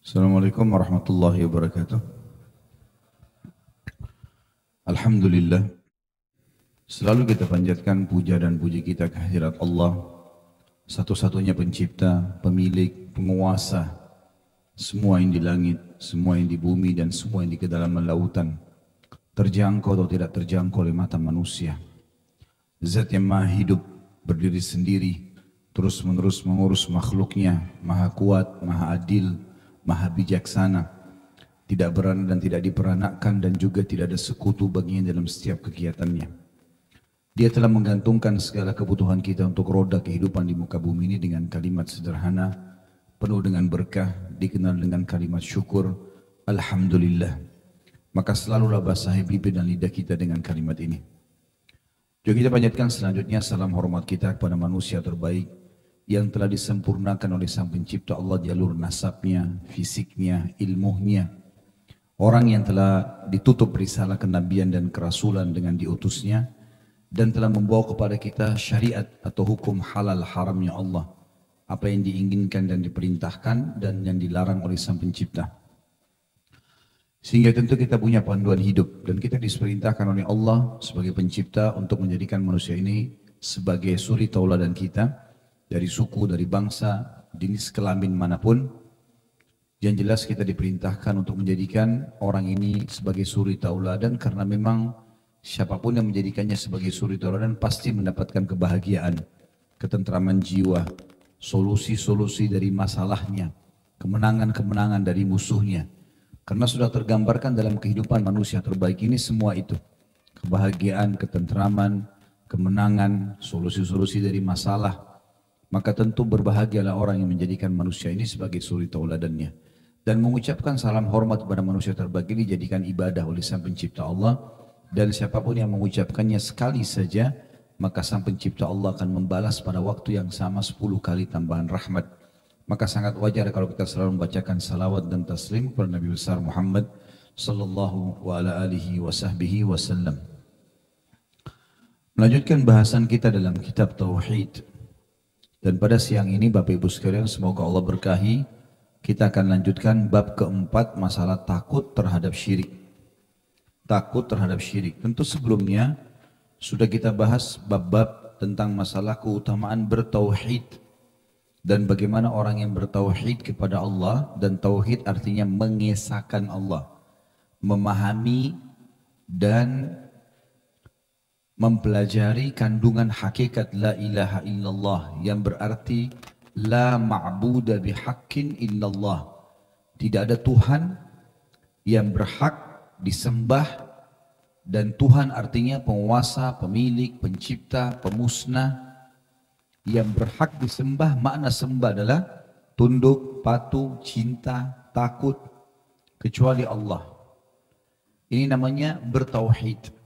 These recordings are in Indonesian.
Assalamualaikum warahmatullahi wabarakatuh. Alhamdulillah, selalu kita panjatkan puja dan puji kita kehadirat Allah, satu-satunya pencipta, pemilik, penguasa, semua yang di langit, semua yang di bumi dan semua yang di kedalaman lautan, terjangkau atau tidak terjangkau oleh mata manusia. Zat yang maha hidup, berdiri sendiri, terus menerus mengurus makhluknya, maha kuat, maha adil, maha bijaksana, tidak beranak dan tidak diperanakkan, dan juga tidak ada sekutu baginya dalam setiap kegiatannya. Dia telah menggantungkan segala kebutuhan kita untuk roda kehidupan di muka bumi ini dengan kalimat sederhana, penuh dengan berkah, dikenal dengan kalimat syukur, Alhamdulillah. Maka selalulah basahi bibir dan lidah kita dengan kalimat ini. Juga kita panjatkan selanjutnya salam hormat kita kepada manusia terbaik yang telah disempurnakan oleh Sang Pencipta Allah jalur nasabnya, fisiknya, ilmunya. Orang yang telah ditutup risalah kenabian dan kerasulan dengan diutusnya dan telah membawa kepada kita syariat atau hukum halal haramnya Allah. Apa yang diinginkan dan diperintahkan dan yang dilarang oleh Sang Pencipta. Sehingga tentu kita punya panduan hidup dan kita diperintahkan oleh Allah sebagai pencipta untuk menjadikan manusia ini sebagai suri tauladan kita dari suku, dari bangsa, jenis kelamin manapun. Yang jelas kita diperintahkan untuk menjadikan orang ini sebagai suri tauladan karena memang siapapun yang menjadikannya sebagai suri tauladan pasti mendapatkan kebahagiaan, ketentraman jiwa, solusi-solusi dari masalahnya, kemenangan-kemenangan dari musuhnya. Karena sudah tergambarkan dalam kehidupan manusia terbaik ini semua itu. Kebahagiaan, ketentraman, kemenangan, solusi-solusi dari masalah. Maka tentu berbahagialah orang yang menjadikan manusia ini sebagai suri tauladannya. Dan mengucapkan salam hormat kepada manusia terbaik ini dijadikan ibadah oleh Sang Pencipta Allah. Dan siapapun yang mengucapkannya sekali saja, maka Sang Pencipta Allah akan membalas pada waktu yang sama 10 kali tambahan rahmat. Maka sangat wajar kalau kita selalu membacakan salawat dan taslim kepada Nabi besar Muhammad sallallahu alaihi wasallam. Melanjutkan bahasan kita dalam kitab Tauhid. Dan pada siang ini Bapak Ibu sekalian semoga Allah berkahi, kita akan lanjutkan bab keempat, masalah takut terhadap syirik. Takut terhadap syirik. Tentu sebelumnya sudah kita bahas bab-bab tentang masalah keutamaan bertauhid. Dan bagaimana orang yang bertauhid kepada Allah, dan tauhid artinya mengesahkan Allah, memahami dan mempelajari kandungan hakikat la ilaha illallah yang berarti la ma'buda bihaqqin illallah. Tidak ada Tuhan yang berhak disembah, dan Tuhan artinya penguasa, pemilik, pencipta, pemusnah. Yang berhak disembah, makna sembah adalah tunduk, patuh, cinta, takut, kecuali Allah. Ini namanya bertauhid.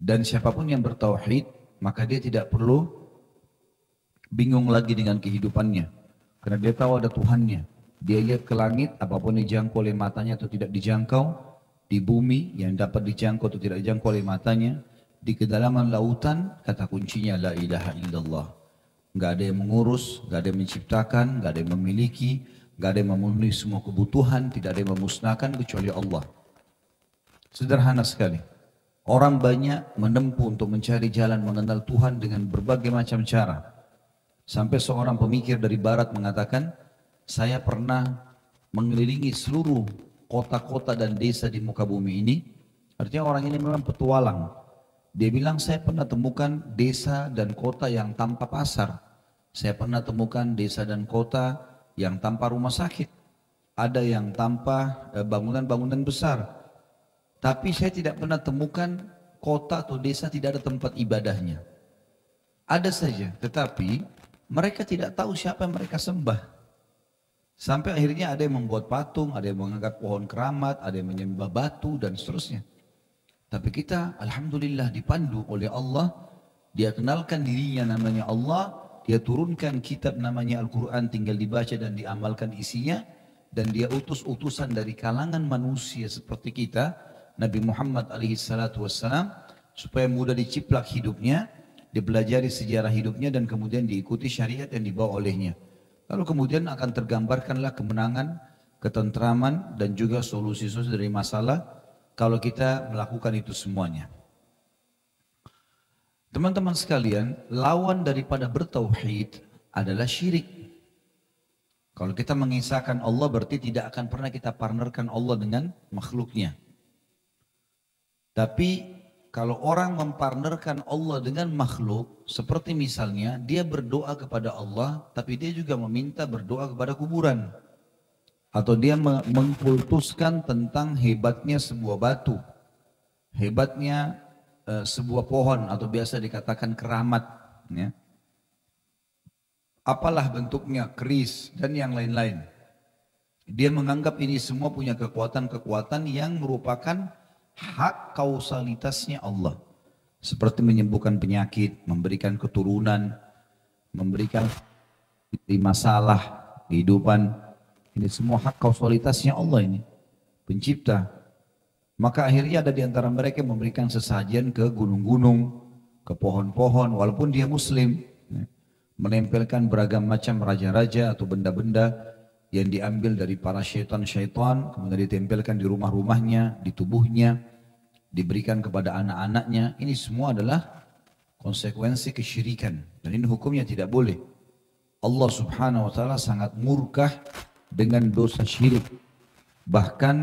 Dan siapapun yang bertauhid, maka dia tidak perlu bingung lagi dengan kehidupannya. Karena dia tahu ada Tuhannya. Dia lihat ke langit, apapun dijangkau oleh matanya atau tidak dijangkau. Di bumi, yang dapat dijangkau atau tidak dijangkau oleh matanya. Di kedalaman lautan, kata kuncinya la ilaha illallah. Nggak ada yang mengurus, nggak ada yang menciptakan, nggak ada yang memiliki, nggak ada yang memenuhi semua kebutuhan, tidak ada yang memusnahkan kecuali Allah. Sederhana sekali. Orang banyak menempuh untuk mencari jalan mengenal Tuhan dengan berbagai macam cara. Sampai seorang pemikir dari barat mengatakan, saya pernah mengelilingi seluruh kota-kota dan desa di muka bumi ini. Artinya orang ini memang petualang. Dia bilang, saya pernah temukan desa dan kota yang tanpa pasar. Saya pernah temukan desa dan kota yang tanpa rumah sakit. Ada yang tanpa bangunan-bangunan besar. Tapi saya tidak pernah temukan kota atau desa tidak ada tempat ibadahnya. Ada saja, tetapi mereka tidak tahu siapa yang mereka sembah. Sampai akhirnya ada yang membuat patung, ada yang mengangkat pohon keramat, ada yang menyembah batu dan seterusnya. Tapi kita alhamdulillah dipandu oleh Allah, dia kenalkan dirinya namanya Allah, dia turunkan kitab namanya Al-Quran tinggal dibaca dan diamalkan isinya, dan dia utus utusan dari kalangan manusia seperti kita, Nabi Muhammad SAW, supaya mudah diciplak hidupnya, dipelajari sejarah hidupnya dan kemudian diikuti syariat yang dibawa olehnya. Lalu kemudian akan tergambarkanlah kemenangan, ketentraman dan juga solusi-solusi dari masalah kalau kita melakukan itu semuanya. Teman-teman sekalian, lawan daripada bertauhid adalah syirik. Kalau kita mengisahkan Allah berarti tidak akan pernah kita partnerkan Allah dengan makhluknya. Tapi kalau orang mempartnerkan Allah dengan makhluk, seperti misalnya dia berdoa kepada Allah, tapi dia juga meminta berdoa kepada kuburan. Atau dia mengkultuskan tentang hebatnya sebuah batu, hebatnya sebuah pohon atau biasa dikatakan keramat. Ya. Apalah bentuknya, keris dan yang lain-lain. Dia menganggap ini semua punya kekuatan-kekuatan yang merupakan hak kausalitasnya Allah. Seperti menyembuhkan penyakit, memberikan keturunan, memberikan masalah kehidupan. Ini semua hak kausalitasnya Allah ini, pencipta. Maka akhirnya ada di antara mereka yang memberikan sesajen ke gunung-gunung, ke pohon-pohon, walaupun dia muslim. Menempelkan beragam macam raja-raja atau benda-benda yang diambil dari para syaitan-syaitan, kemudian ditempelkan di rumah-rumahnya, di tubuhnya, diberikan kepada anak-anaknya. Ini semua adalah konsekuensi kesyirikan. Dan ini hukumnya tidak boleh. Allah subhanahu wa ta'ala sangat murkah dengan dosa syirik. Bahkan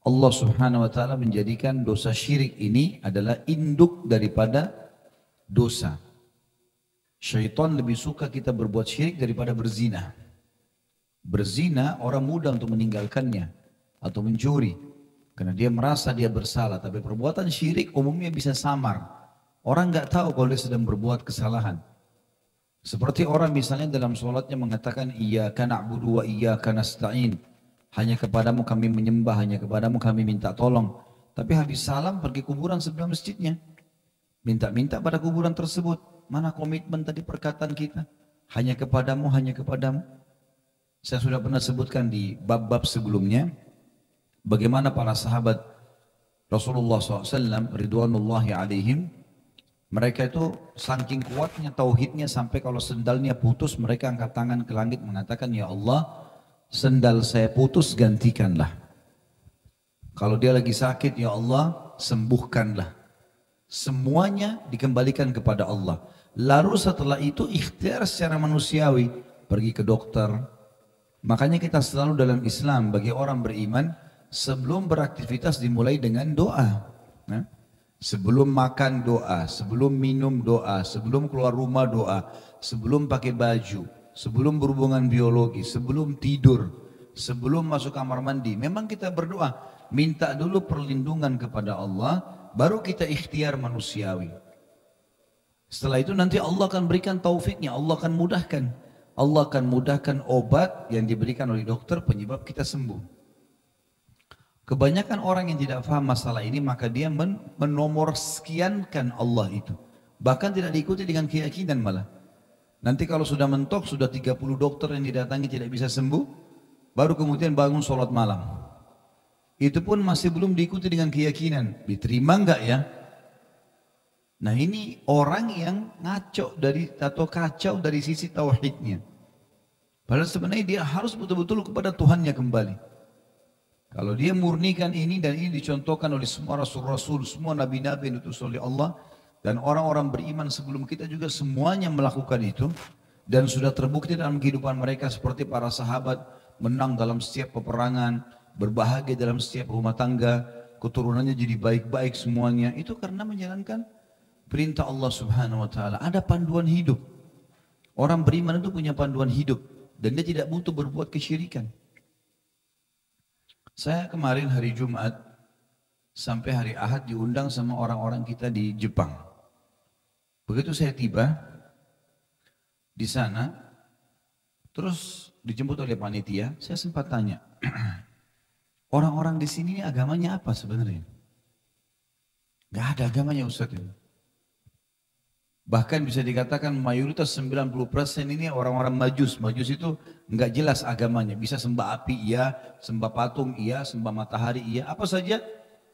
Allah subhanahu wa ta'ala menjadikan dosa syirik ini adalah induk daripada dosa. Syaitan lebih suka kita berbuat syirik daripada berzina. Berzina orang mudah untuk meninggalkannya atau mencuri. Karena dia merasa dia bersalah. Tapi perbuatan syirik umumnya bisa samar. Orang nggak tahu kalau dia sedang berbuat kesalahan. Seperti orang misalnya dalam sholatnya mengatakan iyyaka na'budu wa iyyaka nasta'in. Hanya kepadamu kami menyembah, hanya kepadamu kami minta tolong. Tapi habis salam pergi kuburan sebelah masjidnya. Minta-minta pada kuburan tersebut. Mana komitmen tadi perkataan kita? Hanya kepadamu, hanya kepadamu. Saya sudah pernah sebutkan di bab-bab sebelumnya. Bagaimana para sahabat Rasulullah SAW, ridwanullahi alaihim, mereka itu saking kuatnya tauhidnya sampai kalau sendalnya putus mereka angkat tangan ke langit mengatakan, ya Allah, sendal saya putus gantikanlah. Kalau dia lagi sakit, ya Allah, sembuhkanlah. Semuanya dikembalikan kepada Allah. Lalu setelah itu ikhtiar secara manusiawi, pergi ke dokter. Makanya kita selalu dalam Islam bagi orang beriman, sebelum beraktivitas dimulai dengan doa. Nah, sebelum makan doa, sebelum minum doa, sebelum keluar rumah doa, sebelum pakai baju, sebelum berhubungan biologi, sebelum tidur, sebelum masuk kamar mandi. Memang kita berdoa, minta dulu perlindungan kepada Allah, baru kita ikhtiar manusiawi. Setelah itu nanti Allah akan berikan taufiknya, Allah akan mudahkan. Allah akan mudahkan obat yang diberikan oleh dokter penyebab kita sembuh. Kebanyakan orang yang tidak paham masalah ini maka dia menomor sekiankan Allah itu. Bahkan tidak diikuti dengan keyakinan malah. Nanti kalau sudah mentok, sudah 30 dokter yang didatangi tidak bisa sembuh, baru kemudian bangun sholat malam. Itu pun masih belum diikuti dengan keyakinan. Diterima enggak ya? Nah ini orang yang ngaco dari atau kacau dari sisi tauhidnya. Padahal sebenarnya dia harus betul-betul kepada Tuhannya kembali. Kalau dia murnikan ini dan ini dicontohkan oleh semua rasul-rasul, semua nabi-nabi yang diutus oleh Allah dan orang-orang beriman sebelum kita juga semuanya melakukan itu dan sudah terbukti dalam kehidupan mereka seperti para sahabat menang dalam setiap peperangan, berbahagia dalam setiap rumah tangga, keturunannya jadi baik-baik semuanya. Itu karena menjalankan perintah Allah subhanahu wa ta'ala. Ada panduan hidup. Orang beriman itu punya panduan hidup. Dan dia tidak butuh berbuat kesyirikan. Saya kemarin hari Jumat sampai hari Ahad diundang sama orang-orang kita di Jepang. Begitu saya tiba di sana, terus dijemput oleh panitia, saya sempat tanya, orang-orang di sini agamanya apa sebenarnya? Gak ada agamanya Ustaz ini. Bahkan bisa dikatakan mayoritas 90% ini orang-orang majus. Majus itu nggak jelas agamanya. Bisa sembah api iya, sembah patung iya, sembah matahari iya. Apa saja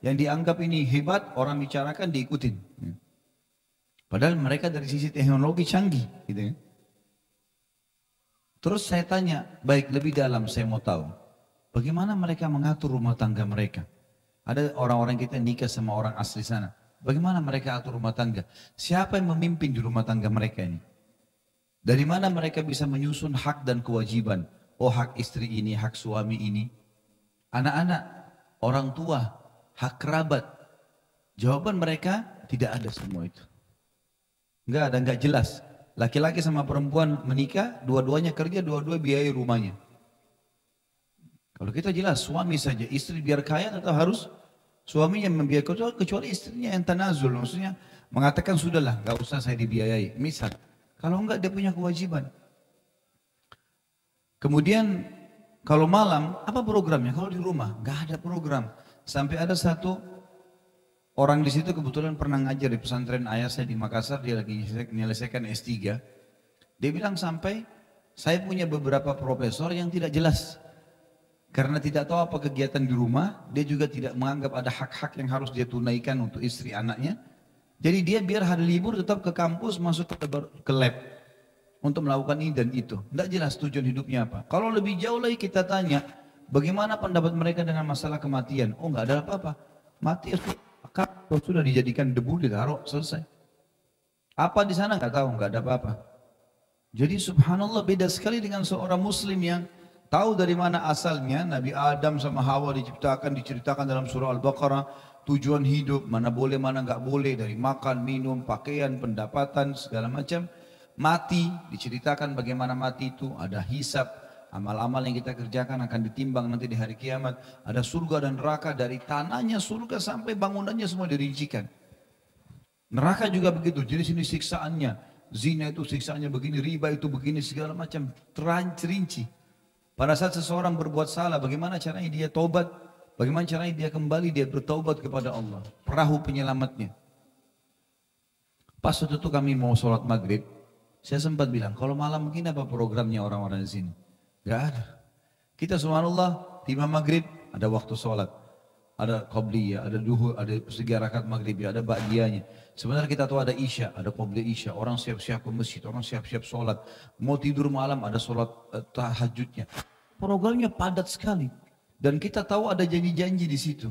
yang dianggap ini hebat, orang bicarakan diikutin. Padahal mereka dari sisi teknologi canggih. Gitu ya. Terus saya tanya, baik lebih dalam saya mau tahu. Bagaimana mereka mengatur rumah tangga mereka? Ada orang-orang kita nikah sama orang asli sana. Bagaimana mereka atur rumah tangga? Siapa yang memimpin di rumah tangga mereka ini? Dari mana mereka bisa menyusun hak dan kewajiban? Oh, hak istri ini, hak suami ini. Anak-anak, orang tua, hak kerabat. Jawaban mereka tidak ada semua itu. Enggak ada, enggak jelas. Laki-laki sama perempuan menikah, dua-duanya kerja, dua-dua biaya rumahnya. Kalau kita jelas, suami saja, istri biar kaya tetap harus suaminya membiayai, kecuali istrinya yang tanazul, maksudnya mengatakan sudahlah, nggak usah saya dibiayai. Misal, kalau enggak dia punya kewajiban. Kemudian kalau malam, apa programnya? Kalau di rumah, nggak ada program. Sampai ada satu orang di situ kebetulan pernah ngajar di pesantren ayah saya di Makassar, dia lagi menyelesaikan S3. Dia bilang sampai, saya punya beberapa profesor yang tidak jelas. Karena tidak tahu apa kegiatan di rumah, dia juga tidak menganggap ada hak-hak yang harus dia tunaikan untuk istri anaknya. Jadi dia biar hari libur tetap ke kampus, masuk ke lab untuk melakukan ini dan itu. Tidak jelas tujuan hidupnya apa. Kalau lebih jauh lagi kita tanya, bagaimana pendapat mereka dengan masalah kematian? Oh, nggak ada apa-apa. Mati kalau sudah dijadikan debu ditaruh, selesai. Apa di sana nggak tahu, nggak ada apa-apa. Jadi subhanallah beda sekali dengan seorang muslim yang tahu dari mana asalnya. Nabi Adam sama Hawa diceritakan dalam surah Al-Baqarah, tujuan hidup, mana boleh mana nggak boleh, dari makan, minum, pakaian, pendapatan, segala macam. Mati, diceritakan bagaimana mati itu, ada hisab, amal-amal yang kita kerjakan akan ditimbang nanti di hari kiamat. Ada surga dan neraka, dari tanahnya surga sampai bangunannya semua dirincikan. Neraka juga begitu, jadi sini siksaannya, zina itu siksaannya begini, riba itu begini, segala macam terinci. Pada saat seseorang berbuat salah, bagaimana caranya dia taubat? Bagaimana caranya dia kembali, dia bertaubat kepada Allah. Perahu penyelamatnya. Pas waktu itu kami mau sholat maghrib, saya sempat bilang, kalau malam mungkin apa programnya orang-orang di sini? Gak ada. Kita subhanallah, tiba maghrib, ada waktu sholat. Ada qabliyah, ada duhur, ada 3 rakaat maghrib, ada ba'diyahnya. Sebenarnya kita tahu ada isya, ada qabliyah isya. Orang siap-siap ke masjid, orang siap-siap sholat. Mau tidur malam, ada sholat tahajudnya. Programnya padat sekali. Dan kita tahu ada janji-janji di situ.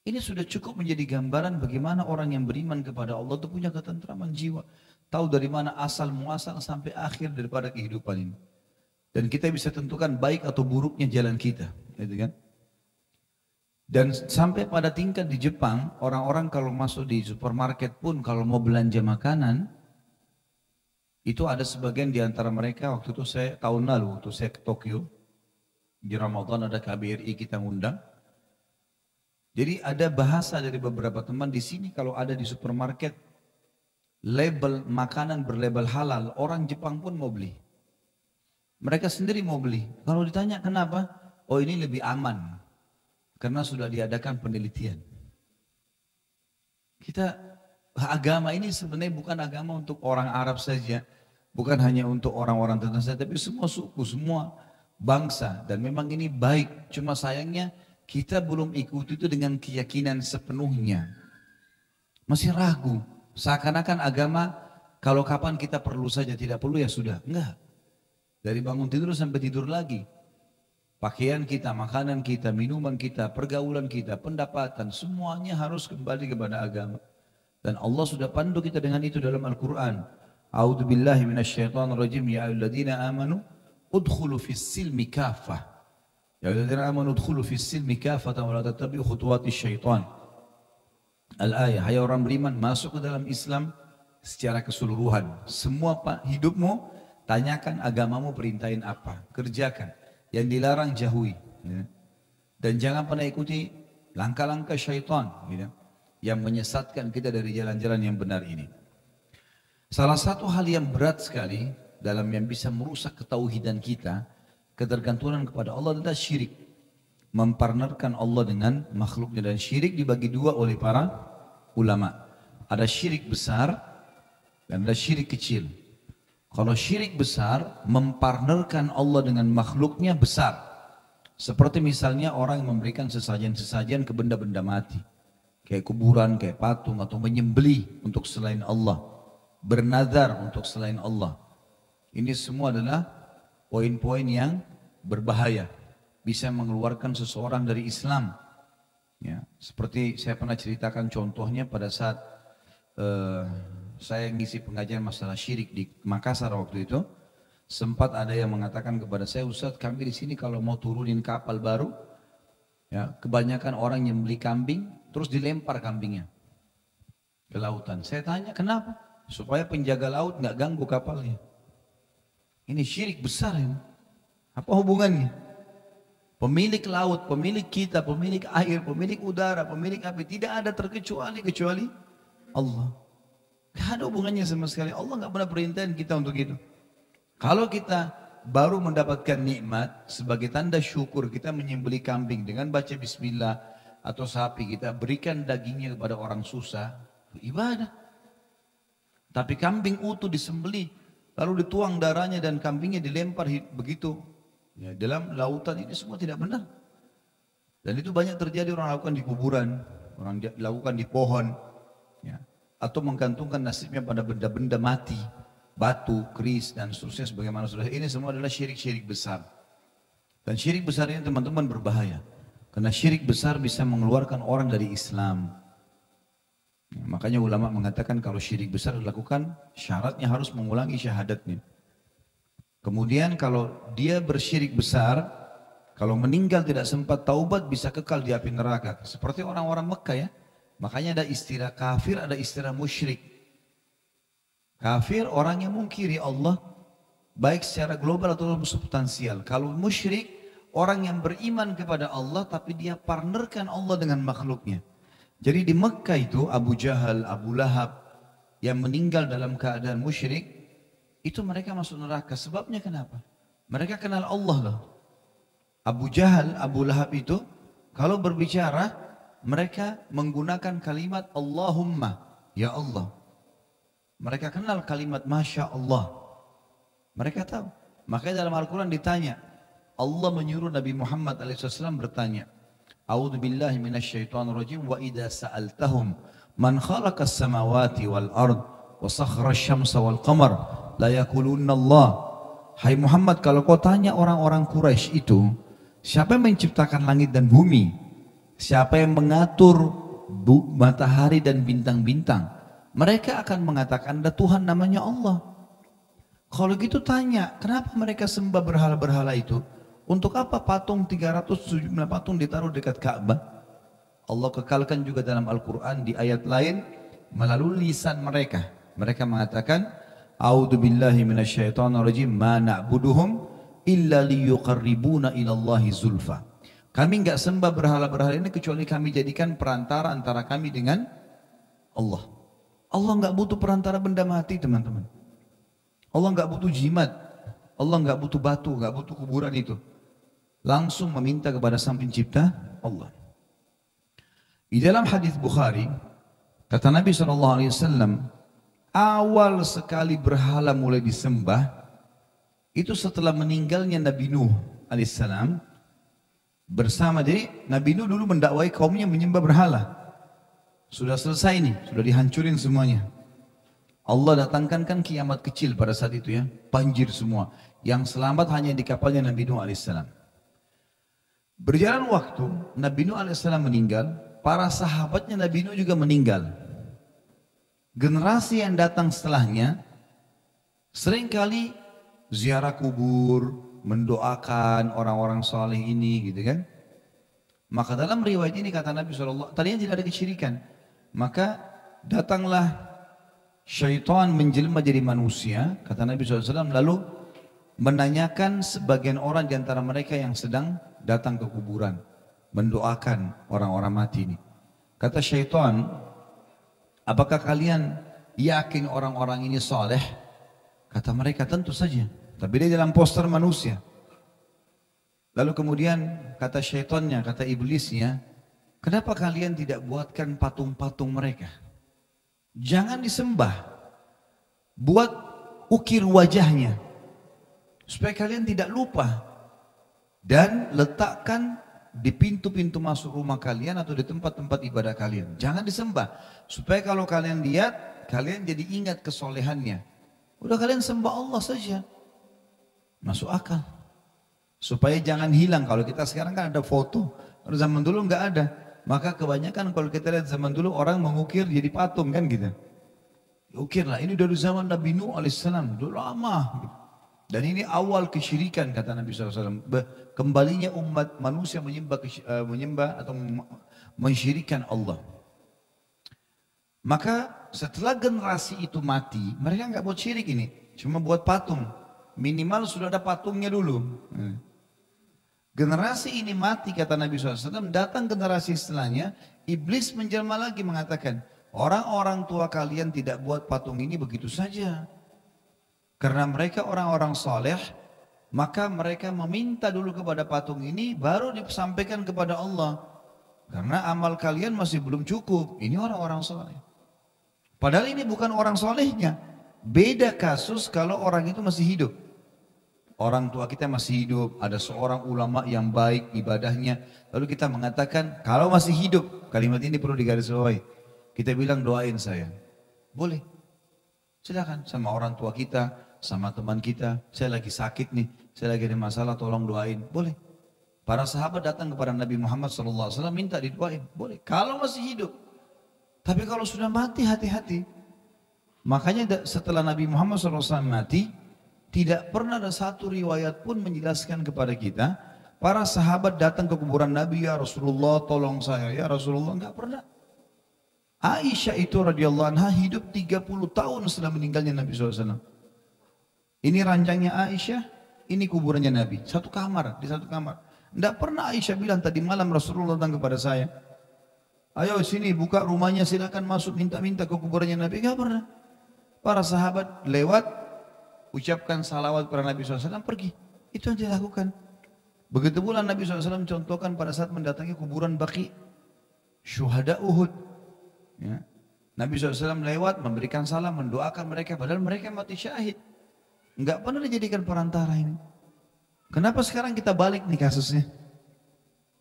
Ini sudah cukup menjadi gambaran bagaimana orang yang beriman kepada Allah itu punya ketentraman jiwa. Tahu dari mana asal muasal sampai akhir daripada kehidupan ini. Dan kita bisa tentukan baik atau buruknya jalan kita. Gitu kan? Dan sampai pada tingkat di Jepang, orang-orang kalau masuk di supermarket pun kalau mau belanja makanan, itu ada sebagian di antara mereka, waktu itu saya tahun lalu, waktu saya ke Tokyo, di Ramadan ada KBRI kita ngundang. Jadi ada bahasa dari beberapa teman di sini kalau ada di supermarket, label makanan berlabel halal, orang Jepang pun mau beli. Mereka sendiri mau beli. Kalau ditanya kenapa? Oh ini lebih aman. Karena sudah diadakan penelitian. Agama ini sebenarnya bukan agama untuk orang Arab saja. Bukan hanya untuk orang-orang tertentu saja, tapi semua suku, semua bangsa. Dan memang ini baik. Cuma sayangnya kita belum ikuti itu dengan keyakinan sepenuhnya. Masih ragu. Seakan-akan agama kalau kapan kita perlu saja, tidak perlu ya sudah. Enggak. Dari bangun tidur sampai tidur lagi. Pakaian kita, makanan kita, minuman kita, pergaulan kita, pendapatan, semuanya harus kembali kepada agama. Dan Allah sudah pandu kita dengan itu dalam Al-Quran. A'udzu billahi minasyaitonir rajim, ya ayyuhalladzina amanu udkhulu fis silmi kaffah. Ya ayyuhalladzina amanu udkhulu fis silmi kaffah wa la tattabi'u khutuwatis syaitan. Al-ayah, hai orang beriman, masuk ke dalam Islam secara keseluruhan. Semua hidupmu, tanyakan agamamu perintahin apa, kerjakan. Yang dilarang jauhi. Ya. Dan jangan pernah ikuti langkah-langkah syaitan. Ya, yang menyesatkan kita dari jalan-jalan yang benar ini. Salah satu hal yang berat sekali dalam yang bisa merusak ketauhidan kita, ketergantungan kepada Allah adalah syirik. Mempartnerkan Allah dengan makhluknya, dan syirik dibagi dua oleh para ulama. Ada syirik besar dan ada syirik kecil. Kalau syirik besar, mempartnerkan Allah dengan makhluknya besar. Seperti misalnya orang yang memberikan sesajen-sesajen ke benda-benda mati. Kayak kuburan, kayak patung, atau menyembelih untuk selain Allah. Bernazar untuk selain Allah. Ini semua adalah poin-poin yang berbahaya. bisa mengeluarkan seseorang dari Islam. Ya, seperti saya pernah ceritakan contohnya pada saat saya ngisi pengajian masalah syirik di Makassar waktu itu, sempat ada yang mengatakan kepada saya, Ustadz, kami di sini kalau mau turunin kapal baru, ya kebanyakan orang yang beli kambing terus dilempar kambingnya ke lautan. Saya tanya kenapa? Supaya penjaga laut nggak ganggu kapalnya. Ini syirik besar ini. Apa hubungannya? Pemilik laut, pemilik kita, pemilik air, pemilik udara, pemilik api, tidak ada kecuali Allah. Tidak ada hubungannya sama sekali. Allah nggak pernah perintahin kita untuk itu. Kalau kita baru mendapatkan nikmat, sebagai tanda syukur kita menyembelih kambing dengan baca bismillah atau sapi, kita berikan dagingnya kepada orang susah, ibadah. Tapi kambing utuh disembelih, lalu dituang darahnya dan kambingnya dilempar begitu. Ya, dalam lautan ini semua tidak benar. Dan itu banyak terjadi, orang lakukan di kuburan, orang lakukan di pohon, ya. Atau menggantungkan nasibnya pada benda-benda mati, batu, keris, dan seterusnya sebagaimana sudah. Ini semua adalah syirik-syirik besar. Dan syirik besar ini teman-teman berbahaya. Karena syirik besar bisa mengeluarkan orang dari Islam. Ya, makanya ulama mengatakan kalau syirik besar dilakukan, syaratnya harus mengulangi syahadatnya. Kemudian kalau dia bersyirik besar, kalau meninggal tidak sempat taubat bisa kekal di api neraka. Seperti orang-orang Mekah ya. Makanya ada istilah kafir, ada istilah musyrik. Kafir orang yang mungkiri Allah, baik secara global atau substansial. Kalau musyrik, orang yang beriman kepada Allah tapi dia partnerkan Allah dengan makhluknya. Jadi di Mekah itu Abu Jahal, Abu Lahab yang meninggal dalam keadaan musyrik, itu mereka masuk neraka. Sebabnya kenapa? Mereka kenal Allah loh. Abu Jahal, Abu Lahab itu kalau berbicara mereka menggunakan kalimat Allahumma, ya Allah. Mereka kenal kalimat Masya Allah. Mereka tahu. Makanya dalam Al-Quran ditanya, Allah menyuruh Nabi Muhammad SAW bertanya, A'udzu billahi minasyaitonir rajim, wa idza sa'altahum man khalaqas samawati wal ard wa sakhara asy-syamsa wal qamar la yakulunna Allah. Hai Muhammad, kalau kau tanya orang-orang Quraisy itu, siapa yang menciptakan langit dan bumi? Siapa yang mengatur matahari dan bintang-bintang? Mereka akan mengatakan ada Tuhan namanya Allah. Kalau gitu tanya, kenapa mereka sembah berhala-berhala itu? Untuk apa patung 370 patung ditaruh dekat Ka'bah? Allah kekalkan juga dalam Al-Quran di ayat lain melalui lisan mereka. Mereka mengatakan, A'udzu billahi minasyaitonir rajim, ma na'buduhum illa liyuqarribuna ilallahi zulfa. Kami enggak sembah berhala-berhala ini kecuali kami jadikan perantara antara kami dengan Allah. Allah enggak butuh perantara benda mati, teman-teman. Allah enggak butuh jimat. Allah enggak butuh batu, enggak butuh kuburan itu. Langsung meminta kepada Sang Pencipta Allah. Di dalam hadis Bukhari, kata Nabi SAW, awal sekali berhala mulai disembah itu setelah meninggalnya Nabi Nuh alaihissalam. Bersama, jadi Nabi Nuh dulu mendakwai kaumnya menyembah berhala. Sudah selesai nih, sudah dihancurin semuanya. Allah datangkan kan kiamat kecil pada saat itu ya, banjir semua. Yang selamat hanya di kapalnya Nabi Nuh alaihissalam. Berjalan waktu, Nabi Nuh alaihissalam meninggal, para sahabatnya Nabi Nuh juga meninggal. Generasi yang datang setelahnya seringkali ziarah kubur, mendoakan orang-orang saleh ini gitu kan. Maka dalam riwayat ini kata Nabi SAW, tadinya tidak ada kesyirikan. Maka datanglah syaitan menjelma jadi manusia, kata Nabi SAW, lalu menanyakan sebagian orang di antara mereka yang sedang datang ke kuburan, mendoakan orang-orang mati ini. Kata syaitan, apakah kalian yakin orang-orang ini saleh? Kata mereka, tentu saja. Tapi dia dalam poster manusia. Lalu kemudian kata syaitannya, kata iblisnya, kenapa kalian tidak buatkan patung-patung mereka? Jangan disembah. Buat ukir wajahnya. Supaya kalian tidak lupa. Dan letakkan di pintu-pintu masuk rumah kalian atau di tempat-tempat ibadah kalian. Jangan disembah. Supaya kalau kalian lihat, kalian jadi ingat kesolehannya. Udah kalian sembah Allah saja. Masuk akal. Supaya jangan hilang. Kalau kita sekarang kan ada foto. Kalau zaman dulu nggak ada. Maka kebanyakan kalau kita lihat zaman dulu orang mengukir jadi patung kan gitu. Ukir lah, ini dari zaman Nabi Nuh alaihissalam. Udah lama. Dan ini awal kesyirikan kata Nabi SAW. Kembalinya umat manusia menyembah atau mensyirikan Allah. Maka setelah generasi itu mati, mereka nggak buat syirik ini. Cuma buat patung. Minimal sudah ada patungnya dulu. Generasi ini mati kata Nabi SAW, datang generasi setelahnya, iblis menjelma lagi mengatakan, orang-orang tua kalian tidak buat patung ini begitu saja. Karena mereka orang-orang soleh, maka mereka meminta dulu kepada patung ini, baru disampaikan kepada Allah. Karena amal kalian masih belum cukup, ini orang-orang soleh. Padahal ini bukan orang solehnya. Beda kasus kalau orang itu masih hidup. Orang tua kita masih hidup, ada seorang ulama yang baik ibadahnya. Lalu kita mengatakan, kalau masih hidup, kalimat ini perlu digarisbawahi. Kita bilang doain saya. Boleh. Silakan sama orang tua kita, sama teman kita. Saya lagi sakit nih, saya lagi ada masalah, tolong doain. Boleh. Para sahabat datang kepada Nabi Muhammad SAW minta didoain. Boleh. Kalau masih hidup. Tapi kalau sudah mati, hati-hati. Makanya setelah Nabi Muhammad SAW mati, tidak pernah ada satu riwayat pun menjelaskan kepada kita, para sahabat datang ke kuburan Nabi, ya Rasulullah tolong saya, ya Rasulullah, enggak pernah. Aisyah itu radhiyallahu anha hidup 30 tahun setelah meninggalnya Nabi SAW. Ini ranjangnya Aisyah, ini kuburannya Nabi, satu kamar, di satu kamar. Enggak pernah Aisyah bilang tadi malam Rasulullah datang kepada saya, ayo sini buka rumahnya silakan masuk minta-minta ke kuburannya Nabi, enggak pernah. Para sahabat lewat, ucapkan salawat kepada Nabi SAW, pergi. Itu yang dilakukan. Begitu pula Nabi SAW contohkan pada saat mendatangi kuburan Baqi, syuhada Uhud. Ya. Nabi SAW lewat, memberikan salam, mendoakan mereka, padahal mereka mati syahid. Enggak pernah dijadikan perantara ini. Kenapa sekarang kita balik nih kasusnya?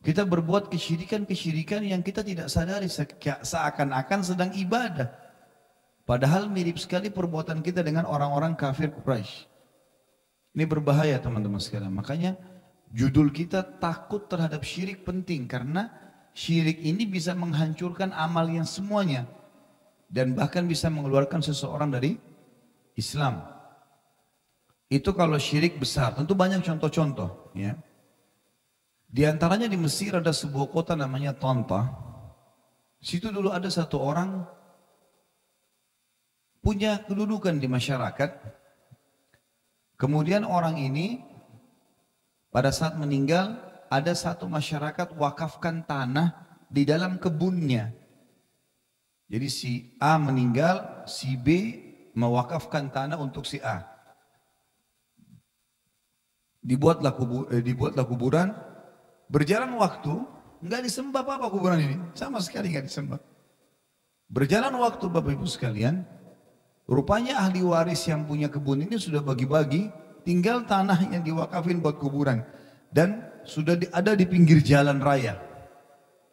Kita berbuat kesyirikan-kesyirikan yang kita tidak sadari, seakan-akan sedang ibadah. Padahal mirip sekali perbuatan kita dengan orang-orang kafir Quraisy. Ini berbahaya teman-teman sekalian. Makanya judul kita takut terhadap syirik penting. Karena syirik ini bisa menghancurkan amal yang semuanya. Dan bahkan bisa mengeluarkan seseorang dari Islam. Itu kalau syirik besar. Tentu banyak contoh-contoh. Ya. Di antaranya di Mesir ada sebuah kota namanya Tanta. Situ dulu ada satu orang punya kedudukan di masyarakat. Kemudian orang ini pada saat meninggal ada satu masyarakat wakafkan tanah di dalam kebunnya. Jadi si A meninggal, si B mewakafkan tanah untuk si A. Dibuatlah kuburan. Berjalan waktu, nggak disembah apa-apa kuburan ini, sama sekali nggak disembah. Berjalan waktu Bapak Ibu sekalian, rupanya ahli waris yang punya kebun ini sudah bagi-bagi, tinggal tanah yang diwakafin buat kuburan. Dan sudah ada di pinggir jalan raya.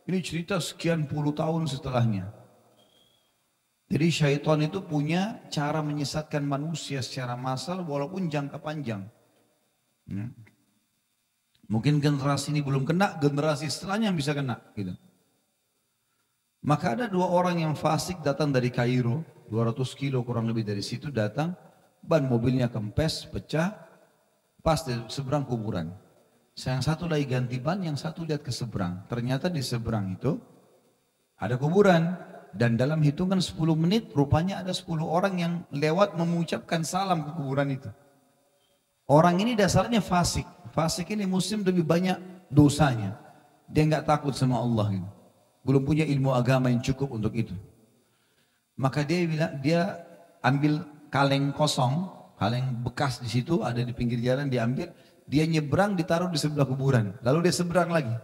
Ini cerita sekian puluh tahun setelahnya. Jadi syaitan itu punya cara menyesatkan manusia secara massal walaupun jangka panjang. Ya. Mungkin generasi ini belum kena, generasi setelahnya yang bisa kena. Gitu. Maka ada dua orang yang fasik datang dari Kairo, 200 kilo kurang lebih dari situ datang, ban mobilnya kempes, pecah, pas di seberang kuburan. Yang satu lagi ganti ban, yang satu lihat ke seberang. Ternyata di seberang itu ada kuburan. Dan dalam hitungan 10 menit rupanya ada 10 orang yang lewat mengucapkan salam ke kuburan itu. Orang ini dasarnya fasik. Fasik ini muslim lebih banyak dosanya. Dia nggak takut sama Allah. Gitu. Belum punya ilmu agama yang cukup untuk itu. Maka dia ambil kaleng kosong, kaleng bekas di situ ada di pinggir jalan diambil, dia nyebrang ditaruh di sebelah kuburan. Lalu dia seberang lagi.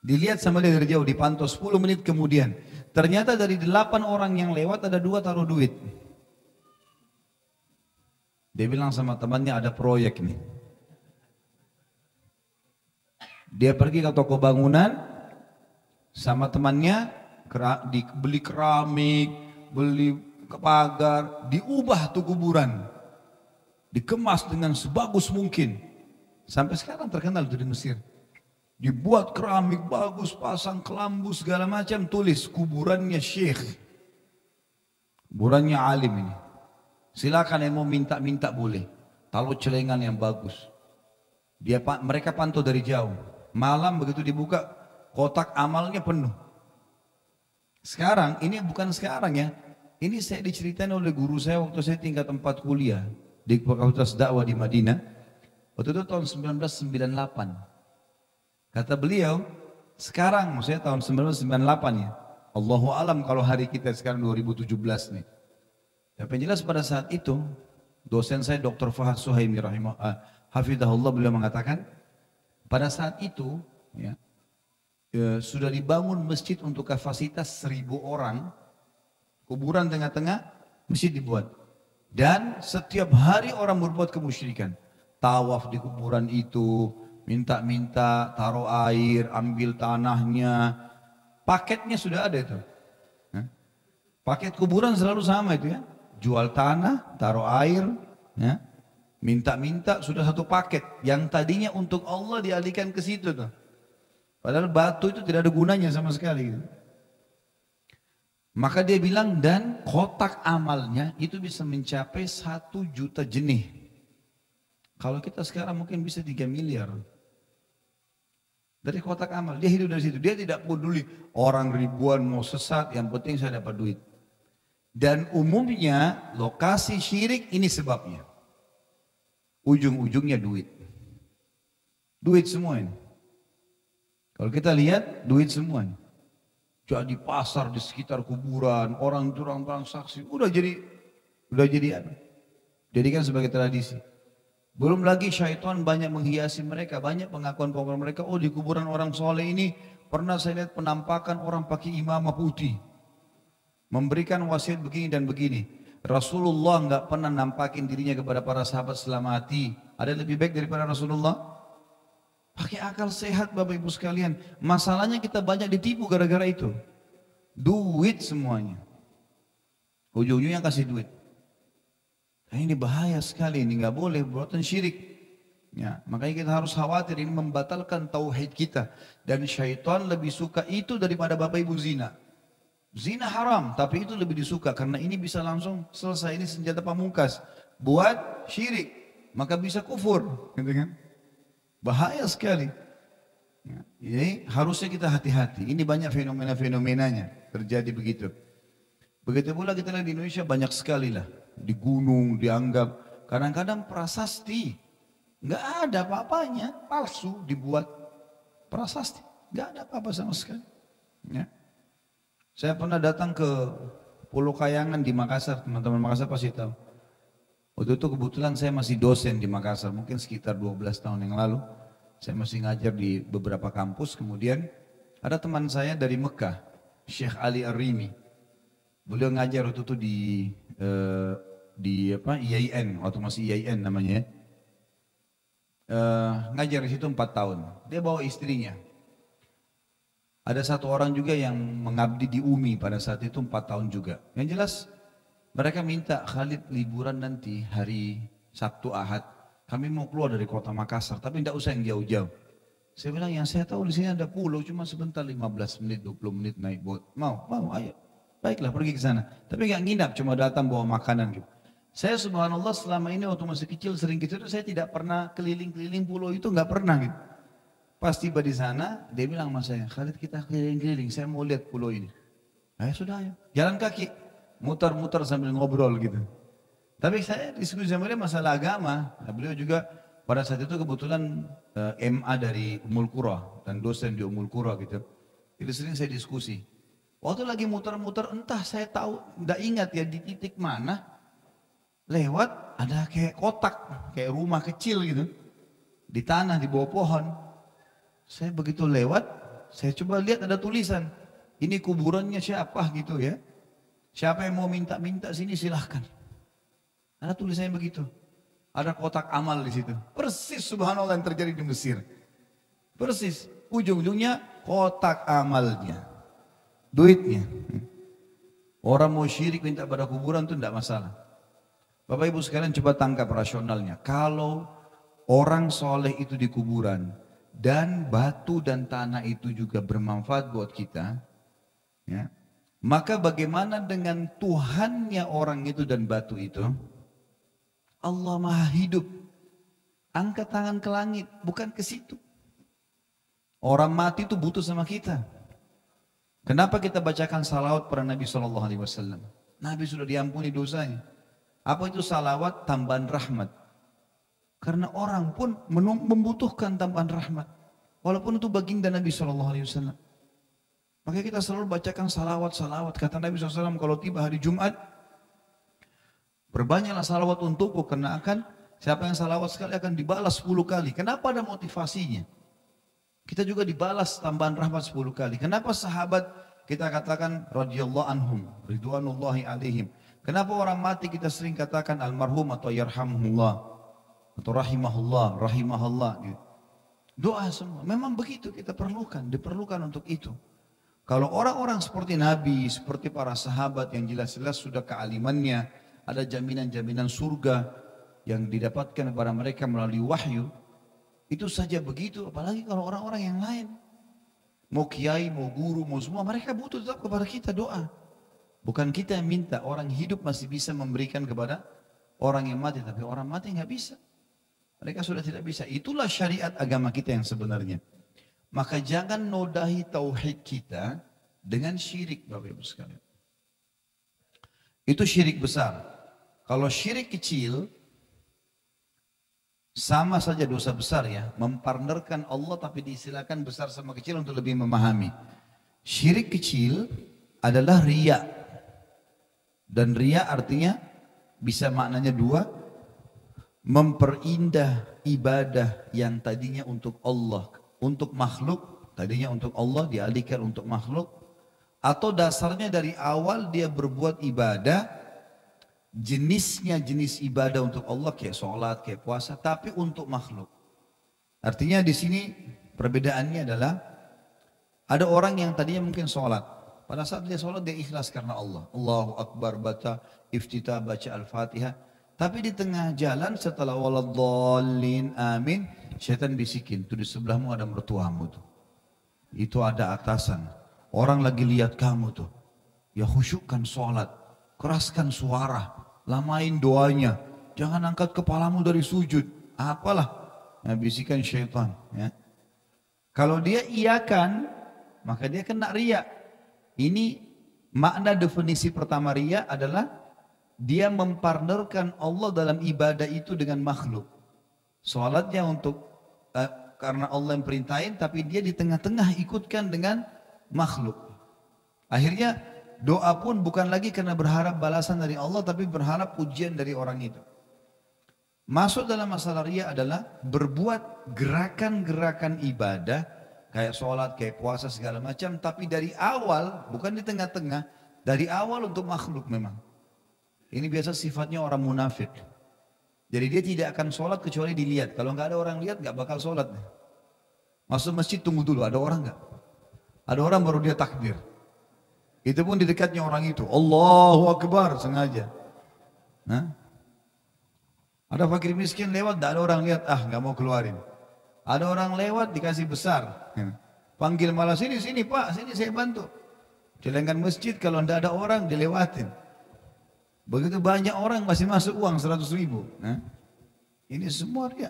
Dilihat sama dia dari jauh, dipantau 10 menit kemudian. Ternyata dari 8 orang yang lewat ada 2 taruh duit. Dia bilang sama temannya ada proyek nih. Dia pergi ke toko bangunan sama temannya, beli keramik, beli pagar, diubah tuh kuburan. Dikemas dengan sebagus mungkin. Sampai sekarang terkenal itu di Mesir. Dibuat keramik bagus, pasang kelambu segala macam, tulis kuburannya Syekh. Kuburannya alim ini. Silakan yang mau minta-minta boleh. Taruh celengan yang bagus. Mereka pantau dari jauh. Malam begitu dibuka, kotak amalnya penuh. Sekarang, ini bukan sekarang ya. Ini saya diceritain oleh guru saya waktu saya tingkat 4 kuliah di Fakultas Dakwah di Madinah. Waktu itu tahun 1998. Kata beliau, sekarang maksudnya tahun 1998 ya. Allahu alam kalau hari kita sekarang 2017 nih. Tapi yang jelas pada saat itu, dosen saya Dr. Fahad Suhaimi hafidhahullah, beliau mengatakan, pada saat itu ya, sudah dibangun masjid untuk kapasitas 1000 orang, kuburan tengah-tengah, masjid dibuat. Dan setiap hari orang berbuat kemusyrikan. Tawaf di kuburan itu, minta-minta, taruh air, ambil tanahnya. Paketnya sudah ada itu. Paket kuburan selalu sama itu ya. Jual tanah, taruh air, ya. Minta-minta sudah satu paket. Yang tadinya untuk Allah dialihkan ke situ tuh. Padahal batu itu tidak ada gunanya sama sekali. Gitu. Maka dia bilang, dan kotak amalnya itu bisa mencapai 1 juta jenih. Kalau kita sekarang mungkin bisa 3 miliar. Dari kotak amal, dia hidup dari situ. Dia tidak peduli orang ribuan mau sesat, yang penting saya dapat duit. Dan umumnya lokasi syirik ini sebabnya. Ujung-ujungnya duit. Duit semua ini. Kalau kita lihat, duit semua ini. Jadi pasar di sekitar kuburan, orang transaksi, udah jadi jadikan sebagai tradisi. Belum lagi syaitan banyak menghiasi mereka, banyak pengakuan-pengakuan mereka. Oh, di kuburan orang soleh ini pernah saya lihat penampakan orang pakai imamah putih, memberikan wasiat begini dan begini. Rasulullah nggak pernah nampakin dirinya kepada para sahabat setelah mati. Ada yang lebih baik daripada Rasulullah? Pakai akal sehat Bapak Ibu sekalian. Masalahnya kita banyak ditipu gara-gara itu. Duit semuanya. Ujung-ujungnya kasih duit. Nah, ini bahaya sekali, ini nggak boleh, perbuatan syirik. Ya, makanya kita harus khawatir ini membatalkan tauhid kita. Dan syaitan lebih suka itu daripada Bapak Ibu zina. Zina haram, tapi itu lebih disuka karena ini bisa langsung selesai, ini senjata pamungkas buat syirik, maka bisa kufur, gitu kan? Bahaya sekali. Ya, jadi harusnya kita hati-hati. Ini banyak fenomena-fenomenanya terjadi begitu. Begitu pula kita lihat di Indonesia banyak sekali lah. Di gunung dianggap kadang-kadang prasasti, nggak ada apa-apanya, palsu dibuat prasasti, nggak ada apa-apa sama sekali. Ya. Saya pernah datang ke Pulau Kayangan di Makassar, teman-teman Makassar pasti tahu. Waktu itu kebetulan saya masih dosen di Makassar, mungkin sekitar 12 tahun yang lalu. Saya masih ngajar di beberapa kampus, kemudian ada teman saya dari Mekah, Syekh Ali Ar-Rimi. Beliau ngajar waktu itu di IAIN, waktu masih IAIN namanya. Ngajar di situ 4 tahun. Dia bawa istrinya. Ada satu orang juga yang mengabdi di UMI pada saat itu 4 tahun juga. Yang jelas mereka minta, Khalid liburan nanti hari Sabtu Ahad. Kami mau keluar dari kota Makassar, tapi tidak usah yang jauh-jauh. Saya bilang, yang saya tahu di sini ada pulau, cuma sebentar 15 menit, 20 menit naik boat. Mau, ayo. Baiklah pergi ke sana. Tapi nggak nginap, cuma datang bawa makanan gitu. Saya subhanallah selama ini waktu masih kecil sering gitu, saya tidak pernah keliling-keliling pulau itu, nggak pernah gitu. Pas tiba di sana, dia bilang sama saya, Khalid kita keliling-keliling, saya mau lihat pulau ini. Ayo sudah ayo, jalan kaki, muter-muter sambil ngobrol gitu. Tapi saya diskusi sama dia masalah agama. Nah, beliau juga pada saat itu kebetulan MA dari Ummul Qura dan dosen di Ummul Qura gitu. Jadi sering saya diskusi. Waktu lagi muter-muter, entah saya tahu, tidak ingat ya di titik mana, lewat ada kayak kotak, kayak rumah kecil gitu, di tanah, di bawah pohon. Saya begitu lewat, saya coba lihat ada tulisan, ini kuburannya siapa gitu ya. Siapa yang mau minta-minta sini silahkan. Ada tulisannya begitu. Ada kotak amal di situ. Persis subhanallah yang terjadi di Mesir. Persis, ujung-ujungnya kotak amalnya. Duitnya. Orang mau syirik minta pada kuburan itu tidak masalah. Bapak Ibu sekalian coba tangkap rasionalnya. Kalau orang soleh itu di kuburan, dan batu dan tanah itu juga bermanfaat buat kita, ya, maka bagaimana dengan Tuhannya orang itu dan batu itu? Allah Maha Hidup. Angkat tangan ke langit, bukan ke situ. Orang mati itu butuh sama kita. Kenapa kita bacakan salawat pada Nabi SAW? Nabi sudah diampuni dosanya. Apa itu salawat? Tambahan rahmat. Karena orang pun membutuhkan tambahan rahmat. Walaupun itu baginda Nabi SAW. Maka kita selalu bacakan salawat-salawat. Kata Nabi SAW, kalau tiba hari Jumat, berbanyaklah salawat untukku, karena siapa yang salawat sekali akan dibalas 10 kali. Kenapa? Ada motivasinya. Kita juga dibalas tambahan rahmat 10 kali. Kenapa sahabat kita katakan radhiyallahu anhum, ridwanullahi alaihim? Kenapa orang mati kita sering katakan almarhum atau yarhamullah atau rahimahullah, rahimahullah gitu. Doa semua. Memang begitu kita diperlukan untuk itu. Kalau orang-orang seperti Nabi, seperti para sahabat yang jelas-jelas sudah kealimannya, ada jaminan-jaminan surga yang didapatkan kepada mereka melalui wahyu, itu saja begitu, apalagi kalau orang-orang yang lain. Mau kiai, mau guru, mau semua, mereka butuh tetap kepada kita doa. Bukan kita yang minta, orang hidup masih bisa memberikan kepada orang yang mati, tapi orang mati nggak bisa. Mereka sudah tidak bisa. Itulah syariat agama kita yang sebenarnya. Maka jangan nodahi tauhid kita dengan syirik, Bapak Ibu sekalian. Itu syirik besar. Kalau syirik kecil, sama saja dosa besar ya, mempartnerkan Allah tapi diistilahkan besar sama kecil untuk lebih memahami. Syirik kecil adalah riya. Dan riya artinya bisa maknanya dua, memperindah ibadah yang tadinya untuk Allah, untuk makhluk, tadinya untuk Allah dialihkan untuk makhluk, atau dasarnya dari awal dia berbuat ibadah, jenisnya jenis ibadah untuk Allah kayak sholat, kayak puasa, tapi untuk makhluk. Artinya di sini perbedaannya adalah ada orang yang tadinya mungkin sholat, pada saat dia sholat dia ikhlas karena Allah, Allahu Akbar, baca iftitah, baca Al-Fatihah, tapi di tengah jalan setelah waladhdallin amin, syaitan bisikin, tuh di sebelahmu ada mertuamu tuh, itu ada atasan, orang lagi lihat kamu tuh, ya khusyukkan sholat, keraskan suara, lamain doanya, jangan angkat kepalamu dari sujud, apalah, nah, bisikan syaitan. Ya. Kalau dia iakan, maka dia kena riya. Ini makna definisi pertama riya adalah dia mempartnerkan Allah dalam ibadah itu dengan makhluk. Sholatnya untuk karena Allah yang perintahin, tapi dia di tengah-tengah ikutkan dengan makhluk. Akhirnya doa pun bukan lagi karena berharap balasan dari Allah, tapi berharap pujian dari orang itu. Masuk dalam masalah riya adalah berbuat gerakan-gerakan ibadah, kayak sholat, kayak puasa, segala macam, tapi dari awal, bukan di tengah-tengah, dari awal untuk makhluk memang. Ini biasa sifatnya orang munafik. Jadi dia tidak akan sholat kecuali dilihat. Kalau nggak ada orang lihat, nggak bakal sholat. Masuk masjid tunggu dulu, ada orang nggak? Ada orang baru dia takbir. Itu pun di dekatnya orang itu. Allahu Akbar sengaja. Nah, ada fakir miskin lewat, tidak ada orang lihat, nggak mau keluarin. Ada orang lewat dikasih besar. Panggil malah sini Pak, sini saya bantu. Sedangkan masjid kalau tidak ada orang dilewatin. Begitu banyak orang masih masuk uang 100.000. Nah, ini semua riya.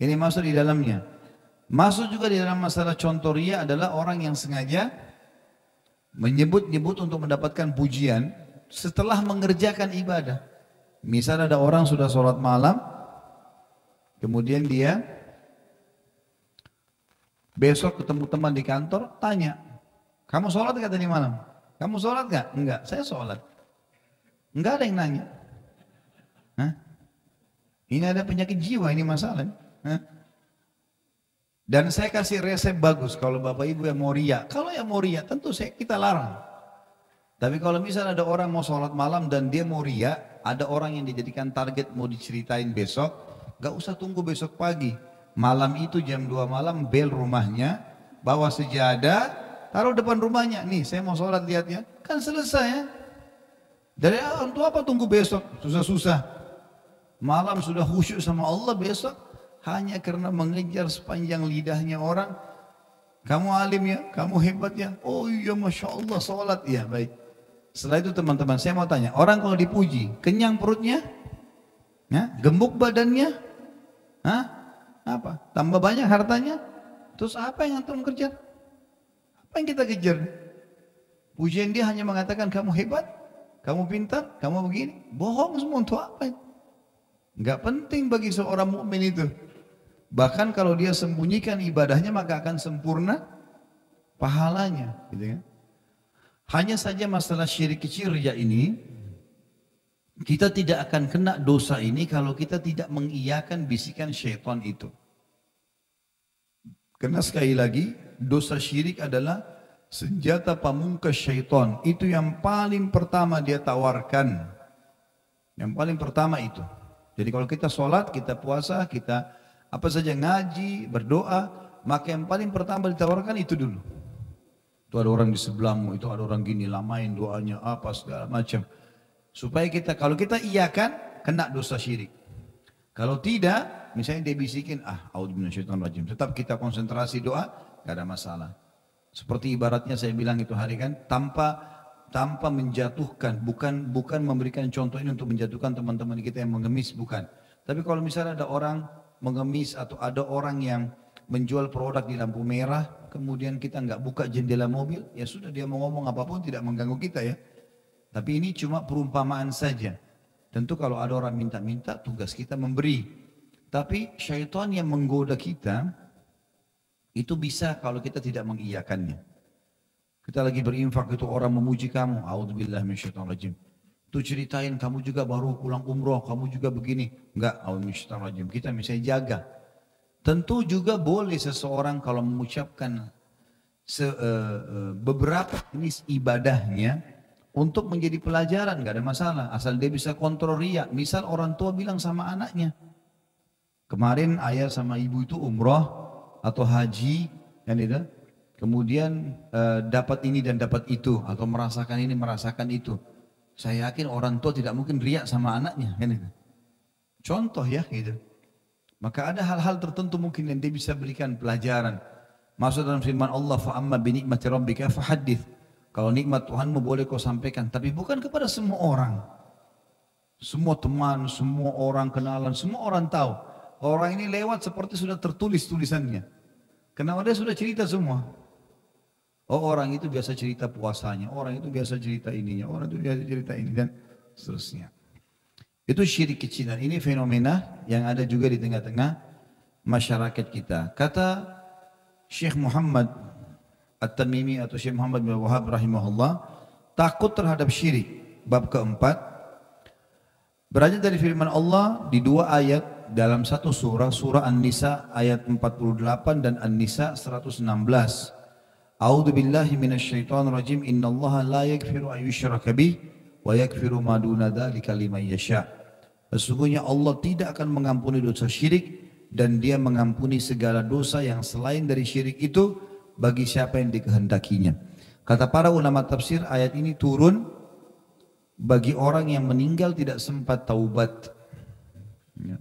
Ini masuk di dalamnya. Masuk juga di dalam masalah contoh riya adalah orang yang sengaja menyebut-nyebut untuk mendapatkan pujian setelah mengerjakan ibadah. Misal ada orang sudah sholat malam, kemudian dia besok ketemu teman di kantor, tanya, kamu sholat gak tadi malam? Kamu sholat gak? Enggak, saya sholat. Enggak ada yang nanya. Hah? Ini ada penyakit jiwa, ini masalah. Hah? Dan saya kasih resep bagus kalau Bapak Ibu yang mau riya. Kalau yang mau riya tentu kita larang. Tapi kalau misalnya ada orang mau sholat malam dan dia mau riya, ada orang yang dijadikan target mau diceritain besok, gak usah tunggu besok pagi. Malam itu jam 2 malam bel rumahnya, bawa sejadah, taruh depan rumahnya. Nih saya mau sholat, lihat ya. Kan selesai ya. Dari untuk apa tunggu besok, susah-susah. Malam sudah khusyuk sama Allah, besok hanya karena mengejar sepanjang lidahnya orang. Kamu alim ya, kamu hebat ya. Oh iya, Masya Allah, sholat. Ya baik. Setelah itu teman-teman, saya mau tanya, orang kalau dipuji, kenyang perutnya? Ya, gemuk badannya? Hah? Apa? Tambah banyak hartanya? Terus apa yang antum kerja? Apa yang kita kejar? Pujian dia hanya mengatakan kamu hebat, kamu pintar, kamu begini. Bohong semua, untuk apa? Enggak penting bagi seorang mukmin itu. Bahkan kalau dia sembunyikan ibadahnya maka akan sempurna pahalanya, gitu kan? Hanya saja masalah syirik kecil riya ini, kita tidak akan kena dosa ini kalau kita tidak mengiyakan bisikan syaitan itu. Karena sekali lagi, dosa syirik adalah senjata pamungkas syaitan. Itu yang paling pertama dia tawarkan. Yang paling pertama itu. Jadi kalau kita sholat, kita puasa, kita apa saja ngaji, berdoa, maka yang paling pertama ditawarkan itu dulu. Itu ada orang di sebelahmu, itu ada orang gini, lamain doanya, apa segala macam. Supaya kita, kalau kita iyakan, kena dosa syirik. Kalau tidak, misalnya dia bisikin, a'udzubillahiminasyaitonirrajim. Tetap kita konsentrasi doa, gak ada masalah. Seperti ibaratnya saya bilang itu hari kan, tanpa menjatuhkan, bukan memberikan contoh ini untuk menjatuhkan teman-teman kita yang mengemis, bukan. Tapi kalau misalnya ada orang mengemis atau ada orang yang menjual produk di lampu merah, kemudian kita nggak buka jendela mobil, ya sudah, dia mau ngomong apapun tidak mengganggu kita ya. Tapi ini cuma perumpamaan saja. Tentu kalau ada orang minta-minta, tugas kita memberi. Tapi syaitan yang menggoda kita, itu bisa kalau kita tidak mengiyakannya. Kita lagi berinfak, itu orang memuji kamu, a'udzubillahi minasyaitonirrajim. Itu ceritain kamu juga baru pulang umroh, kamu juga begini. Enggak, a'udzubillahi. Kita misalnya jaga. Tentu juga boleh seseorang kalau mengucapkan beberapa jenis ibadahnya untuk menjadi pelajaran, enggak ada masalah. Asal dia bisa kontrol riya. Misal orang tua bilang sama anaknya, kemarin ayah sama ibu itu umroh atau haji, kan itu. Kemudian dapat ini dan dapat itu, atau merasakan ini, merasakan itu. Saya yakin orang tua tidak mungkin riak sama anaknya, kan itu. Contoh ya gitu. Maka ada hal-hal tertentu mungkin yang dia bisa berikan pelajaran. Masuk dalam firman Allah, fa'amma binikmati rabbika fahaddits. Kalau nikmat Tuhanmu boleh kau sampaikan, tapi bukan kepada semua orang. Semua teman, semua orang kenalan, semua orang tahu. Orang ini lewat seperti sudah tertulis tulisannya. Karena dia sudah cerita semua. Oh, orang itu biasa cerita puasanya, orang itu biasa cerita ininya, orang itu biasa cerita ini, dan seterusnya. Itu syirik kecil, dan ini fenomena yang ada juga di tengah-tengah masyarakat kita. Kata Syekh Muhammad At-Tamimi atau Syekh Muhammad bin Wahab rahimahullah, takut terhadap syirik, bab keempat, berada dari firman Allah di dua ayat dalam satu surah, surah An-Nisa ayat 48 dan An-Nisa 116. A'udzu billahi minasyaitonir rajim. Innallaha la yaghfiru an yushraka bih wa yaghfiru ma duna dzalika liman yasha. Sesungguhnya Allah tidak akan mengampuni dosa syirik dan Dia mengampuni segala dosa yang selain dari syirik itu bagi siapa yang dikehendakinya. Kata para ulama tafsir, ayat ini turun bagi orang yang meninggal tidak sempat taubat. Ya.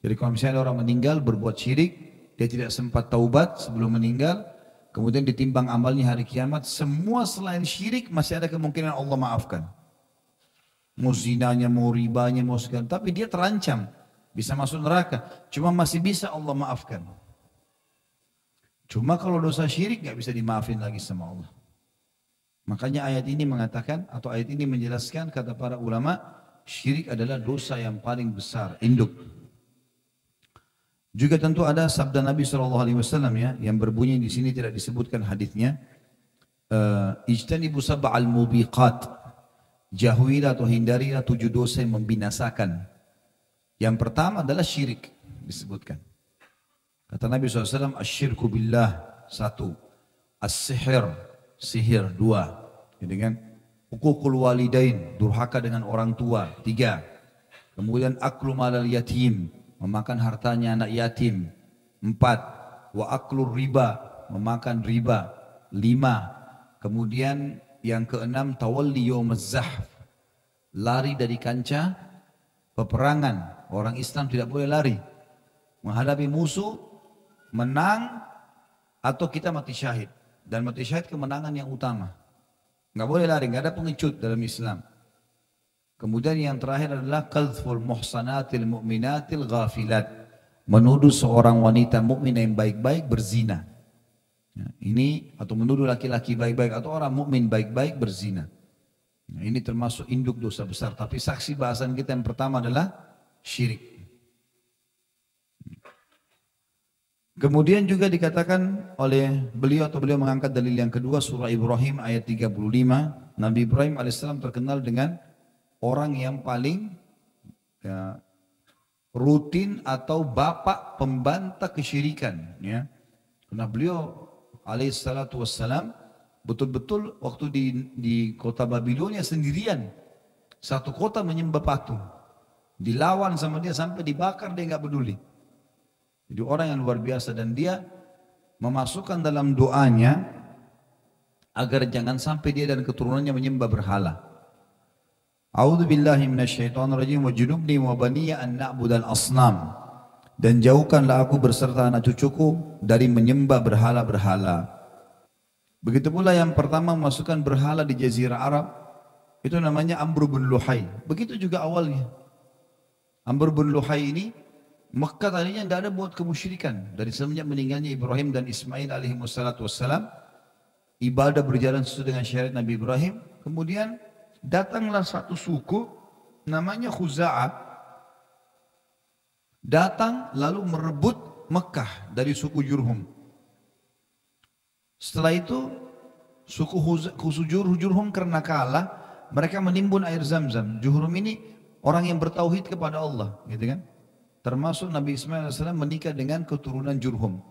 Jadi kalau misalnya orang meninggal berbuat syirik, dia tidak sempat taubat sebelum meninggal, kemudian ditimbang amalnya hari kiamat, semua selain syirik masih ada kemungkinan Allah maafkan. Mau zinanya, mau ribanya, mau segala, tapi dia terancam bisa masuk neraka. Cuma masih bisa Allah maafkan. Cuma kalau dosa syirik nggak bisa dimaafin lagi sama Allah. Makanya ayat ini mengatakan, atau ayat ini menjelaskan, kata para ulama, syirik adalah dosa yang paling besar, induk. Juga tentu ada sabda Nabi SAW ya, yang berbunyi di sini tidak disebutkan hadisnya. Ijtanibu sab'al mubiqat, jauhilah atau hindarilah 7 dosa yang membinasakan. Yang pertama adalah syirik, disebutkan. Kata Nabi SAW, asyirku billah 1, as-sihir, sihir 2, gitu kan? Hukukul walidain, durhaka dengan orang tua 3. Kemudian aklu malal yatim, memakan hartanya anak yatim 4. Wa aklur riba, memakan riba 5. Kemudian yang ke-6, tawalli yawmaz zahf, lari dari kancah peperangan. Orang Islam tidak boleh lari. Menghadapi musuh, menang, atau kita mati syahid. Dan mati syahid kemenangan yang utama. Nggak boleh lari, nggak ada pengecut dalam Islam. Kemudian yang terakhir adalah qadhful muhsanatil mu'minatil ghafilat. Menuduh seorang wanita mukminah yang baik-baik berzina. Ya, ini atau menuduh laki-laki baik-baik atau orang mukmin baik-baik berzina. Nah, ini termasuk induk dosa besar. Tapi saksi bahasan kita yang pertama adalah syirik. Kemudian juga dikatakan oleh beliau atau beliau mengangkat dalil yang kedua surah Ibrahim ayat 35. Nabi Ibrahim alaihissalam terkenal dengan orang yang paling ya, rutin atau bapak pembantah kesyirikan. Ya. Karena beliau alaihissalatu wassalam betul-betul waktu di kota Babilonia sendirian. Satu kota menyembah patung. Dilawan sama dia sampai dibakar dia nggak peduli. Jadi orang yang luar biasa dan dia memasukkan dalam doanya agar jangan sampai dia dan keturunannya menyembah berhala. A'udzu billahi minasyaitonir rajim wa junubni wa baniya an na'budal asnam. Dan jauhkanlah aku beserta anak cucuku dari menyembah berhala-berhala. Begitu pula yang pertama memasukkan berhala di jazirah Arab itu namanya Amr bin Luhai. Begitu juga awalnya. Amr bin Luhai ini Mekah tadinya tidak ada buat kemusyrikan. Dari semenjak meninggalnya Ibrahim dan Ismail alaihi wassalatu wassalam, ibadah berjalan sesuai dengan syariat Nabi Ibrahim. Kemudian datanglah satu suku namanya Khuza'ah. Datang lalu merebut Mekah dari suku Jurhum. Setelah itu suku Jurhum karena kalah, mereka menimbun air Zam-Zam. Jurhum ini orang yang bertauhid kepada Allah, gitu kan? Termasuk Nabi Ismail AS menikah dengan keturunan Jurhum.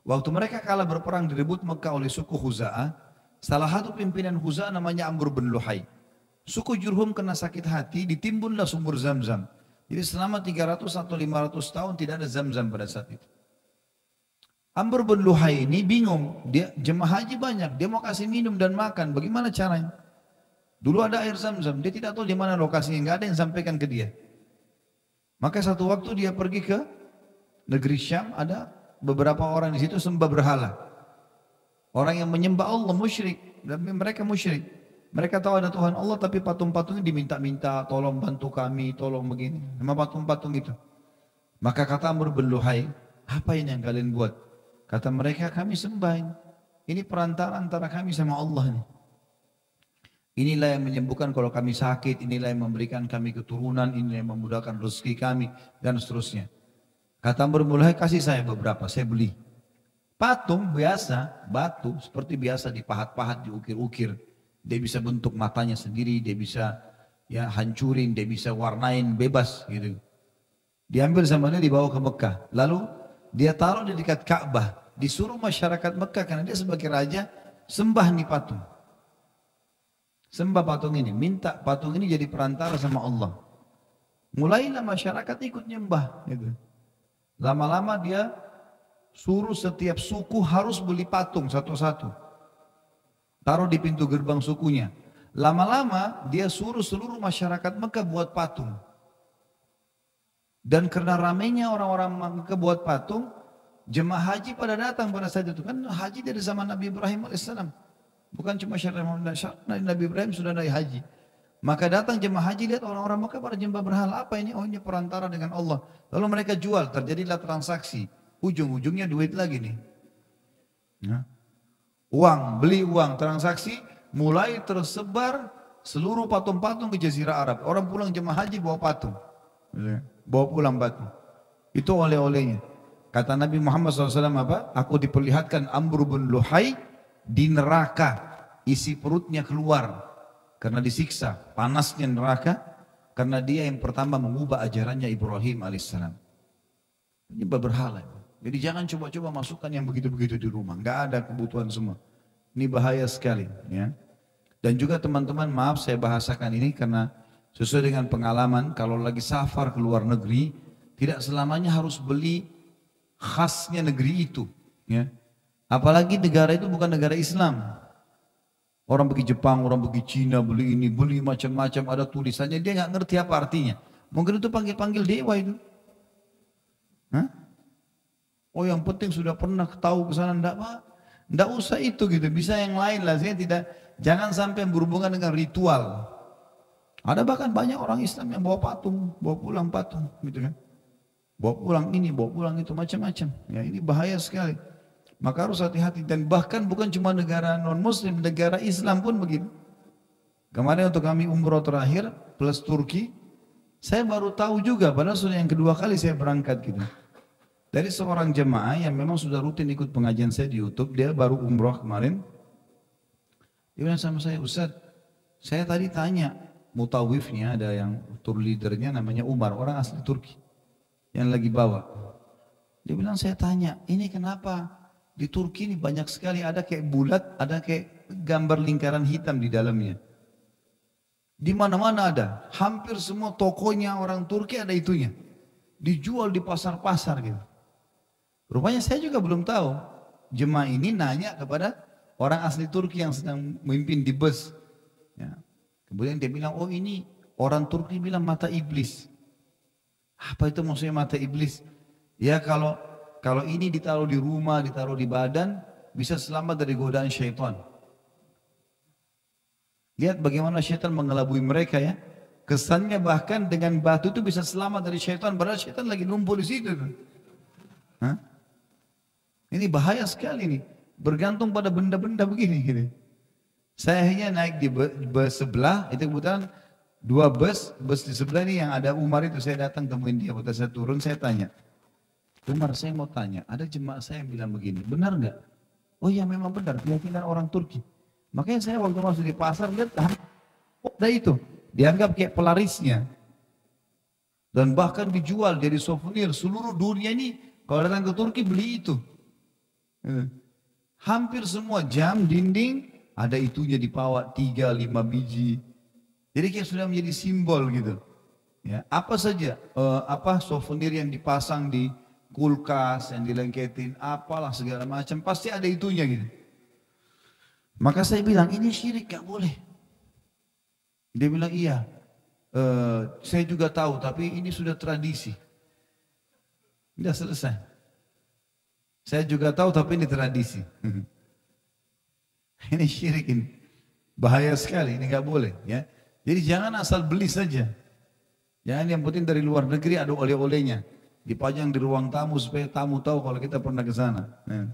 Waktu mereka kalah berperang direbut Mekah oleh suku Khuza'ah, salah satu pimpinan Khuza'ah namanya Amr bin Luhai. Suku Jurhum kena sakit hati, ditimbunlah sumur Zam-Zam. Jadi selama 300 atau 500 tahun tidak ada Zam-Zam pada saat itu. Amr bin Luhai ini bingung, dia jemaah haji banyak, dia mau kasih minum dan makan, bagaimana caranya? Dulu ada air Zam-Zam, dia tidak tahu di mana lokasinya, nggak ada yang sampaikan ke dia. Maka satu waktu dia pergi ke negeri Syam, ada beberapa orang di situ sembah berhala. Orang yang menyembah Allah musyrik, dan mereka musyrik. Mereka tahu ada Tuhan Allah tapi patung-patungnya diminta-minta, tolong bantu kami, tolong begini. Sama patung-patung itu. Maka kata Amr bin Luhai, apa ini yang kalian buat? Kata mereka, kami sembah ini. Ini perantara antara kami sama Allah nih. Inilah yang menyembuhkan kalau kami sakit, inilah yang memberikan kami keturunan, inilah yang memudahkan rezeki kami, dan seterusnya. Kata Amr bin Luhai, kasih saya beberapa, saya beli. Patung biasa, batu, seperti biasa dipahat-pahat, diukir-ukir. Dia bisa bentuk matanya sendiri, dia bisa ya hancurin, dia bisa warnain bebas gitu. Diambil sama dia dibawa ke Mekah. Lalu dia taruh di dekat Ka'bah. Disuruh masyarakat Mekah karena dia sebagai raja sembah nih patung. Sembah patung ini, minta patung ini jadi perantara sama Allah. Mulailah masyarakat ikut nyembah. Gitu. Lama-lama dia suruh setiap suku harus beli patung satu-satu. Taruh di pintu gerbang sukunya. Lama-lama dia suruh seluruh masyarakat Mekah buat patung. Dan karena ramainya orang-orang Mekah buat patung, jemaah haji pada datang pada saat itu. Kan haji dari zaman Nabi Ibrahim alaihissalam. Bukan cuma syariat Nabi Ibrahim sudah naik haji. Maka datang jemaah haji lihat orang-orang Mekah pada nyembah berhala. Apa ini? Oh ini perantara dengan Allah. Lalu mereka jual, terjadilah transaksi. Ujung-ujungnya duit lagi nih. Nah. Uang, beli uang, transaksi. Mulai tersebar seluruh patung-patung ke Jazirah Arab. Orang pulang jemaah haji bawa patung. Bawa pulang patung. Itu oleh-olehnya. Kata Nabi Muhammad SAW apa? Aku diperlihatkan Amr bin Luhai di neraka, isi perutnya keluar karena disiksa, panasnya neraka karena dia yang pertama mengubah ajarannya Ibrahim alaihissalam. Ini berhala. Jadi jangan coba-coba masukkan yang begitu-begitu di rumah, nggak ada kebutuhan semua. Ini bahaya sekali, ya. Dan juga teman-teman, maaf saya bahasakan ini karena sesuai dengan pengalaman, kalau lagi safar ke luar negeri, tidak selamanya harus beli khasnya negeri itu, ya. Apalagi negara itu bukan negara Islam. Orang pergi Jepang, orang pergi Cina, beli ini, beli macam-macam, ada tulisannya, dia nggak ngerti apa artinya. Mungkin itu panggil-panggil dewa itu. Hah? Oh yang penting sudah pernah tahu ke sana, enggak Pak. Enggak usah itu gitu, bisa yang lain lah. Saya tidak, jangan sampai berhubungan dengan ritual. Ada bahkan banyak orang Islam yang bawa patung, bawa pulang patung gitu kan. Bawa pulang ini, bawa pulang itu, macam-macam. Ya ini bahaya sekali. Maka harus hati-hati, dan bahkan bukan cuma negara non-muslim, negara Islam pun begitu. Kemarin untuk kami umroh terakhir plus Turki, saya baru tahu juga, padahal sudah yang kedua kali saya berangkat gitu. Dari seorang jemaah yang memang sudah rutin ikut pengajian saya di YouTube, dia baru umroh kemarin. Dia bilang sama saya, Ustaz, saya tadi tanya mutawifnya, ada yang tour leadernya namanya Umar, orang asli Turki yang lagi bawa. Dia bilang, saya tanya, ini kenapa di Turki ini banyak sekali ada kayak bulat, ada kayak gambar lingkaran hitam di dalamnya. Di mana-mana ada, hampir semua tokonya orang Turki ada itunya. Dijual di pasar-pasar gitu. Rupanya saya juga belum tahu. Jemaah ini nanya kepada orang asli Turki yang sedang memimpin di bus. Ya. Kemudian dia bilang, oh ini orang Turki bilang mata iblis. Apa itu maksudnya mata iblis? Ya kalau ini ditaruh di rumah, ditaruh di badan, bisa selamat dari godaan syaitan. Lihat bagaimana syaitan mengelabui mereka ya. Kesannya bahkan dengan batu itu bisa selamat dari syaitan, padahal syaitan lagi numpuk di situ. Hah? Ini bahaya sekali nih, bergantung pada benda-benda begini. Gitu. Saya hanya naik di bus sebelah, itu kebetulan dua bus di sebelah ini yang ada Umar itu, saya datang temuin dia, waktu saya turun saya tanya, Umar saya mau tanya, ada jemaah saya yang bilang begini, benar nggak? Oh iya memang benar, keyakinan orang Turki. Makanya saya waktu masuk di pasar lihat, oh ada itu, dianggap kayak pelarisnya. Dan bahkan dijual jadi souvenir, seluruh dunia ini kalau datang ke Turki beli itu. Hampir semua jam, dinding, ada itunya dibawa 3-5 biji. Jadi kayak sudah menjadi simbol gitu. Ya, apa saja, souvenir yang dipasang di kulkas, yang dilengketin, apalah segala macam, pasti ada itunya gitu. Maka saya bilang, ini syirik, gak boleh. Dia bilang, iya, saya juga tahu, tapi ini sudah tradisi. Sudah selesai. Saya juga tahu, tapi ini tradisi. Ini syirik ini. Bahaya sekali, ini gak boleh. Ya. Jadi jangan asal beli saja. Jangan yang penting dari luar negeri ada oleh-olehnya. Dipajang di ruang tamu supaya tamu tahu kalau kita pernah ke sana. Nah.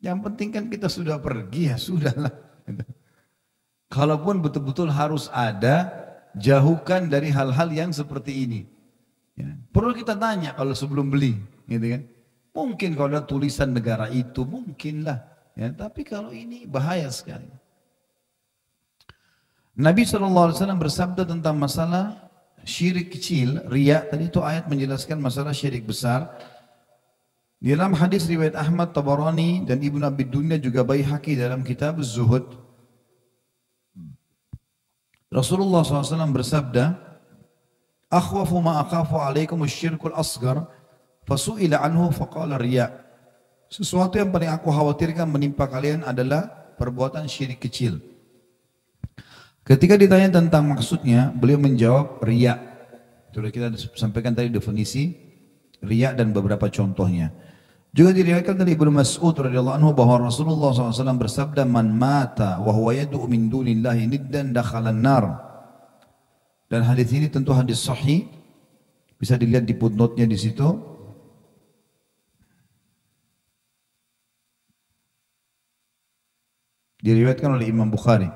Yang penting kan kita sudah pergi, ya sudahlah. Kalaupun betul-betul harus ada, jauhkan dari hal-hal yang seperti ini. Ya. Perlu kita tanya kalau sebelum beli, gitu kan? Mungkin kalau ada tulisan negara itu, mungkinlah. Ya, tapi kalau ini bahaya sekali. Nabi SAW bersabda tentang masalah syirik kecil, riya. Tadi itu ayat menjelaskan masalah syirik besar. Di dalam hadis riwayat Ahmad, Tabarani dan Ibnu Abi Dunya juga Baihaqi dalam kitab Az-Zuhud. Rasulullah SAW bersabda, "Akhwafu ma akhafu alaikum asy-syirkul asghar, fasu'ila anhu faqala riya." Sesuatu yang paling aku khawatirkan menimpa kalian adalah perbuatan syirik kecil. Ketika ditanya tentang maksudnya, beliau menjawab riya. Sudah kita sampaikan tadi definisi riya dan beberapa contohnya. Juga diriwayatkan dari Ibnu Mas'ud radhiyallahu anhu bahwa Rasulullah SAW bersabda, "Man mata wa huwa yad'u min dunillahi niddan dakhalan nar." Dan hadis ini tentu hadis sahih, bisa dilihat di footnote-nya di situ. Diriwayatkan oleh Imam Bukhari.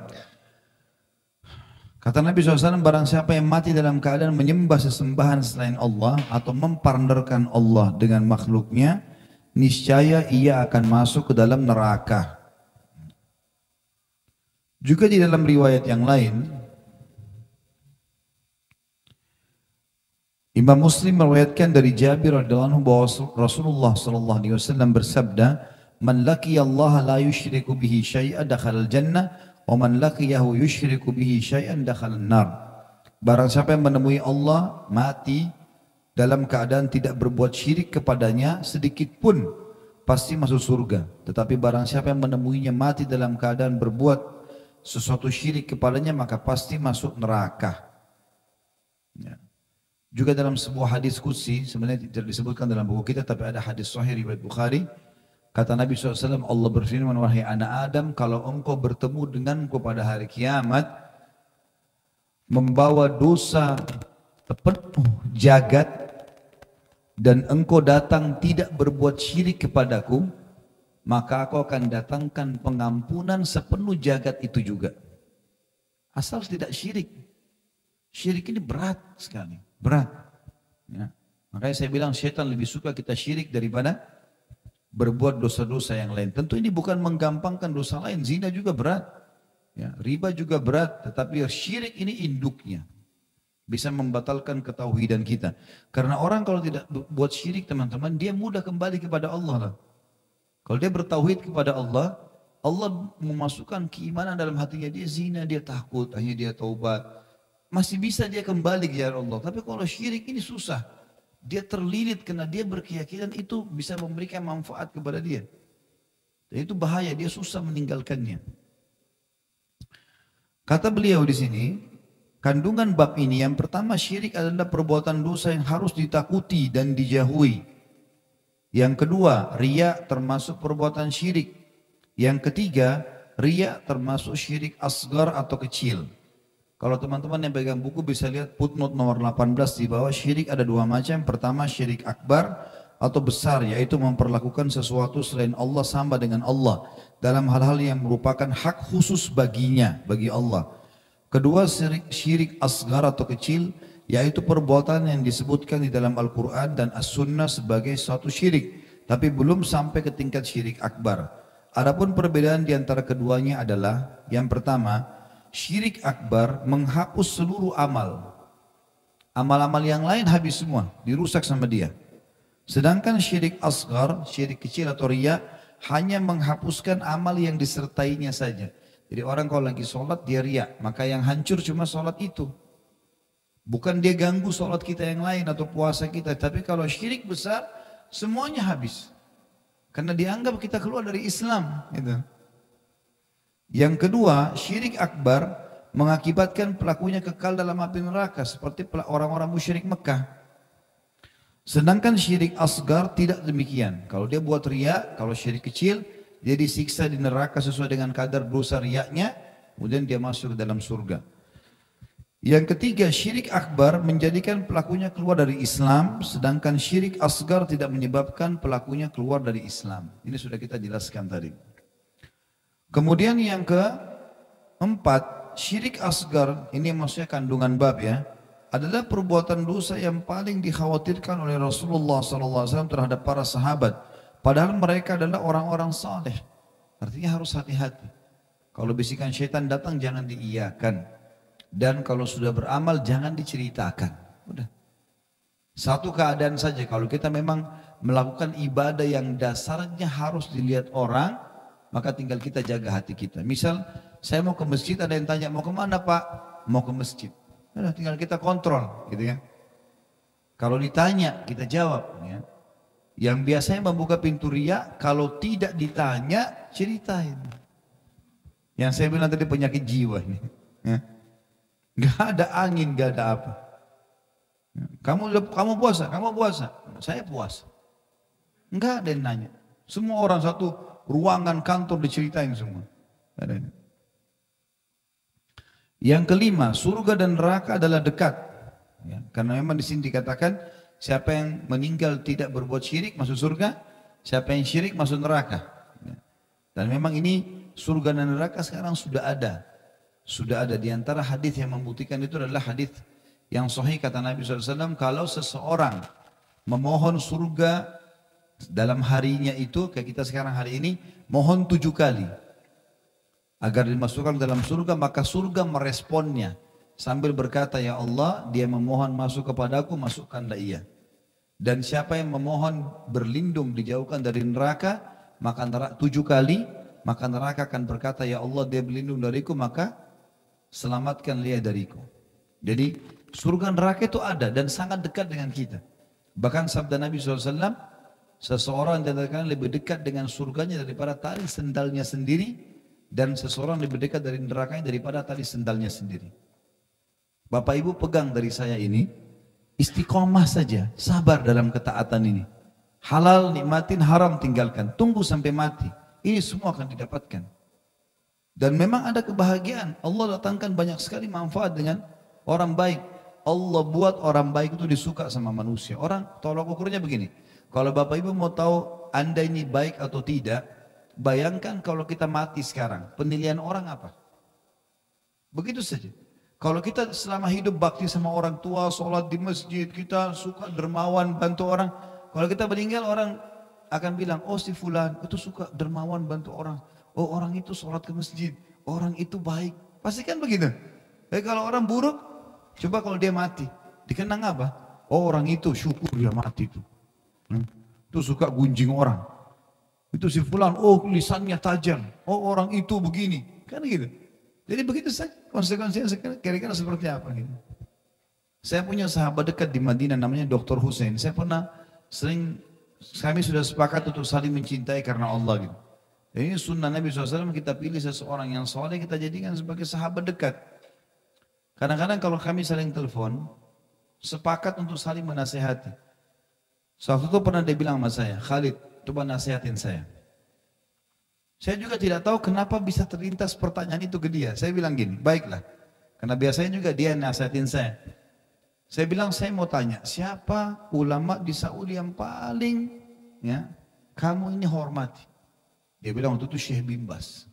Kata Nabi SAW, barang siapa yang mati dalam keadaan menyembah sesembahan selain Allah atau mempartnerkan Allah dengan makhluknya, niscaya ia akan masuk ke dalam neraka. Juga di dalam riwayat yang lain, Imam Muslim meriwayatkan dari Jabir radhiyallahu anhu bahwa Rasulullah SAW bersabda, "Man laqiya Allah la yusyriku bihi syai'an dakhala al-jannah." Waman laqiyahu yusyriku bihi syai'an dakhalan nar. Barang siapa yang menemui Allah mati dalam keadaan tidak berbuat syirik kepadanya sedikit pun, pasti masuk surga. Tetapi barang siapa yang menemuinya mati dalam keadaan berbuat sesuatu syirik kepadanya, maka pasti masuk neraka. Ya. Juga dalam sebuah hadis qudsi, sebenarnya tidak disebutkan dalam buku kita, tapi ada hadis sahih riwayat Bukhari. Kata Nabi SAW, Allah berfirman, wahai anak Adam, kalau engkau bertemu denganku pada hari kiamat, membawa dosa penuh jagat, dan engkau datang tidak berbuat syirik kepadaku, maka aku akan datangkan pengampunan sepenuh jagat itu juga. Asal tidak syirik. Syirik ini berat sekali, berat. Ya. Makanya saya bilang syaitan lebih suka kita syirik daripada berbuat dosa-dosa yang lain. Tentu ini bukan menggampangkan dosa lain, zina juga berat, ya, riba juga berat, tetapi syirik ini induknya. Bisa membatalkan ketauhidan kita. Karena orang kalau tidak buat syirik teman-teman, dia mudah kembali kepada Allah lah. Kalau dia bertauhid kepada Allah, Allah memasukkan keimanan dalam hatinya, dia zina, dia takut, akhirnya dia taubat. Masih bisa dia kembali ke jalan Allah. Tapi kalau syirik ini susah. Dia terlilit karena dia berkeyakinan itu bisa memberikan manfaat kepada dia. Dan itu bahaya, dia susah meninggalkannya. Kata beliau di sini, kandungan bab ini yang pertama, syirik adalah perbuatan dosa yang harus ditakuti dan dijauhi. Yang kedua, riya termasuk perbuatan syirik. Yang ketiga, riya termasuk syirik asgar atau kecil. Kalau teman-teman yang pegang buku bisa lihat footnote nomor 18 di bawah, syirik ada dua macam. Pertama syirik akbar atau besar, yaitu memperlakukan sesuatu selain Allah sama dengan Allah dalam hal-hal yang merupakan hak khusus baginya, bagi Allah. Kedua syirik asgar atau kecil, yaitu perbuatan yang disebutkan di dalam Al-Quran dan As-Sunnah sebagai suatu syirik, tapi belum sampai ke tingkat syirik akbar. Adapun perbedaan di antara keduanya adalah, yang pertama, syirik akbar menghapus seluruh amal. Amal-amal yang lain habis semua, dirusak sama dia. Sedangkan syirik asgar, syirik kecil atau riya, hanya menghapuskan amal yang disertainya saja. Jadi orang kalau lagi sholat dia riya, maka yang hancur cuma sholat itu. Bukan dia ganggu sholat kita yang lain atau puasa kita. Tapi kalau syirik besar, semuanya habis. Karena dianggap kita keluar dari Islam. Gitu. Yang kedua, syirik akbar mengakibatkan pelakunya kekal dalam api neraka seperti orang-orang musyrik Mekah. Sedangkan syirik asgar tidak demikian. Kalau dia buat riya, kalau syirik kecil, dia disiksa di neraka sesuai dengan kadar dosa riyanya, kemudian dia masuk ke dalam surga. Yang ketiga, syirik akbar menjadikan pelakunya keluar dari Islam, sedangkan syirik asgar tidak menyebabkan pelakunya keluar dari Islam. Ini sudah kita jelaskan tadi. Kemudian yang keempat, syirik asgar, ini maksudnya kandungan bab ya, adalah perbuatan dosa yang paling dikhawatirkan oleh Rasulullah SAW terhadap para sahabat. Padahal mereka adalah orang-orang saleh. Artinya harus hati-hati. Kalau bisikan syaitan datang jangan diiyakan. Dan kalau sudah beramal jangan diceritakan. Udah. Satu keadaan saja, kalau kita memang melakukan ibadah yang dasarnya harus dilihat orang, maka tinggal kita jaga hati kita. Misal saya mau ke masjid, ada yang tanya mau kemana Pak? Mau ke masjid. Nah, tinggal kita kontrol gitu ya. Kalau ditanya kita jawab ya. Yang biasanya membuka pintu riya, kalau tidak ditanya ceritain. Yang saya bilang tadi penyakit jiwa ini ya. Gak ada angin, gak ada apa. Kamu puasa? Kamu puasa? Saya puasa. Enggak ada yang nanya. Semua orang satu ruangan kantor diceritain semua. Yang kelima, surga dan neraka adalah dekat. Ya, karena memang di sini dikatakan siapa yang meninggal tidak berbuat syirik masuk surga, siapa yang syirik masuk neraka. Ya. Dan memang ini surga dan neraka sekarang sudah ada. Sudah ada di antara hadis yang membuktikan itu adalah hadis yang sahih kata Nabi SAW, kalau seseorang memohon surga dalam harinya itu, kayak kita sekarang hari ini, mohon 7 kali agar dimasukkan dalam surga, maka surga meresponnya sambil berkata, ya Allah, dia memohon masuk kepadaku, masukkanlah ia. Dan siapa yang memohon berlindung dijauhkan dari neraka, maka 7 kali, maka neraka akan berkata, ya Allah, dia berlindung dariku, maka selamatkan dia dariku. Jadi surga neraka itu ada dan sangat dekat dengan kita. Bahkan sabda Nabi SAW, seseorang yang lebih dekat dengan surganya daripada tali sendalnya sendiri, dan seseorang lebih dekat dari nerakanya daripada tali sendalnya sendiri. Bapak Ibu pegang dari saya ini, istiqomah saja, sabar dalam ketaatan ini. Halal nikmatin, haram tinggalkan, tunggu sampai mati. Ini semua akan didapatkan. Dan memang ada kebahagiaan. Allah datangkan banyak sekali manfaat dengan orang baik. Allah buat orang baik itu disuka sama manusia. Orang tolak ukurnya begini. Kalau Bapak Ibu mau tahu Anda ini baik atau tidak, bayangkan kalau kita mati sekarang, penilaian orang apa? Begitu saja. Kalau kita selama hidup bakti sama orang tua, sholat di masjid, kita suka dermawan, bantu orang. Kalau kita meninggal, orang akan bilang, oh si fulan itu suka dermawan, bantu orang. Oh orang itu sholat ke masjid, orang itu baik. Pasti kan begitu. Tapi kalau orang buruk, coba kalau dia mati, dikenang apa? Oh orang itu syukur dia mati itu. Itu suka gunjing orang. Itu si fulan, oh lisannya tajam. Oh orang itu begini. Kan gitu. Jadi begitu saja konsekuensinya kira-kira seperti apa gitu. Saya punya sahabat dekat di Madinah namanya Dr. Hussein. Saya pernah kami sudah sepakat untuk saling mencintai karena Allah gitu. Ini sunnah Nabi SAW, kita pilih seseorang yang soleh, kita jadikan sebagai sahabat dekat. Kadang-kadang kalau kami saling telepon, sepakat untuk saling menasehati. Suatu itu pernah dia bilang sama saya, Khalid, coba nasihatin saya. Saya juga tidak tahu kenapa bisa terlintas pertanyaan itu ke dia. Saya bilang gini, baiklah. Karena biasanya juga dia nasihatin saya. Saya bilang, saya mau tanya, siapa ulama di Saudi yang paling kamu ini hormati? Dia bilang waktu itu Syekh bin Baz.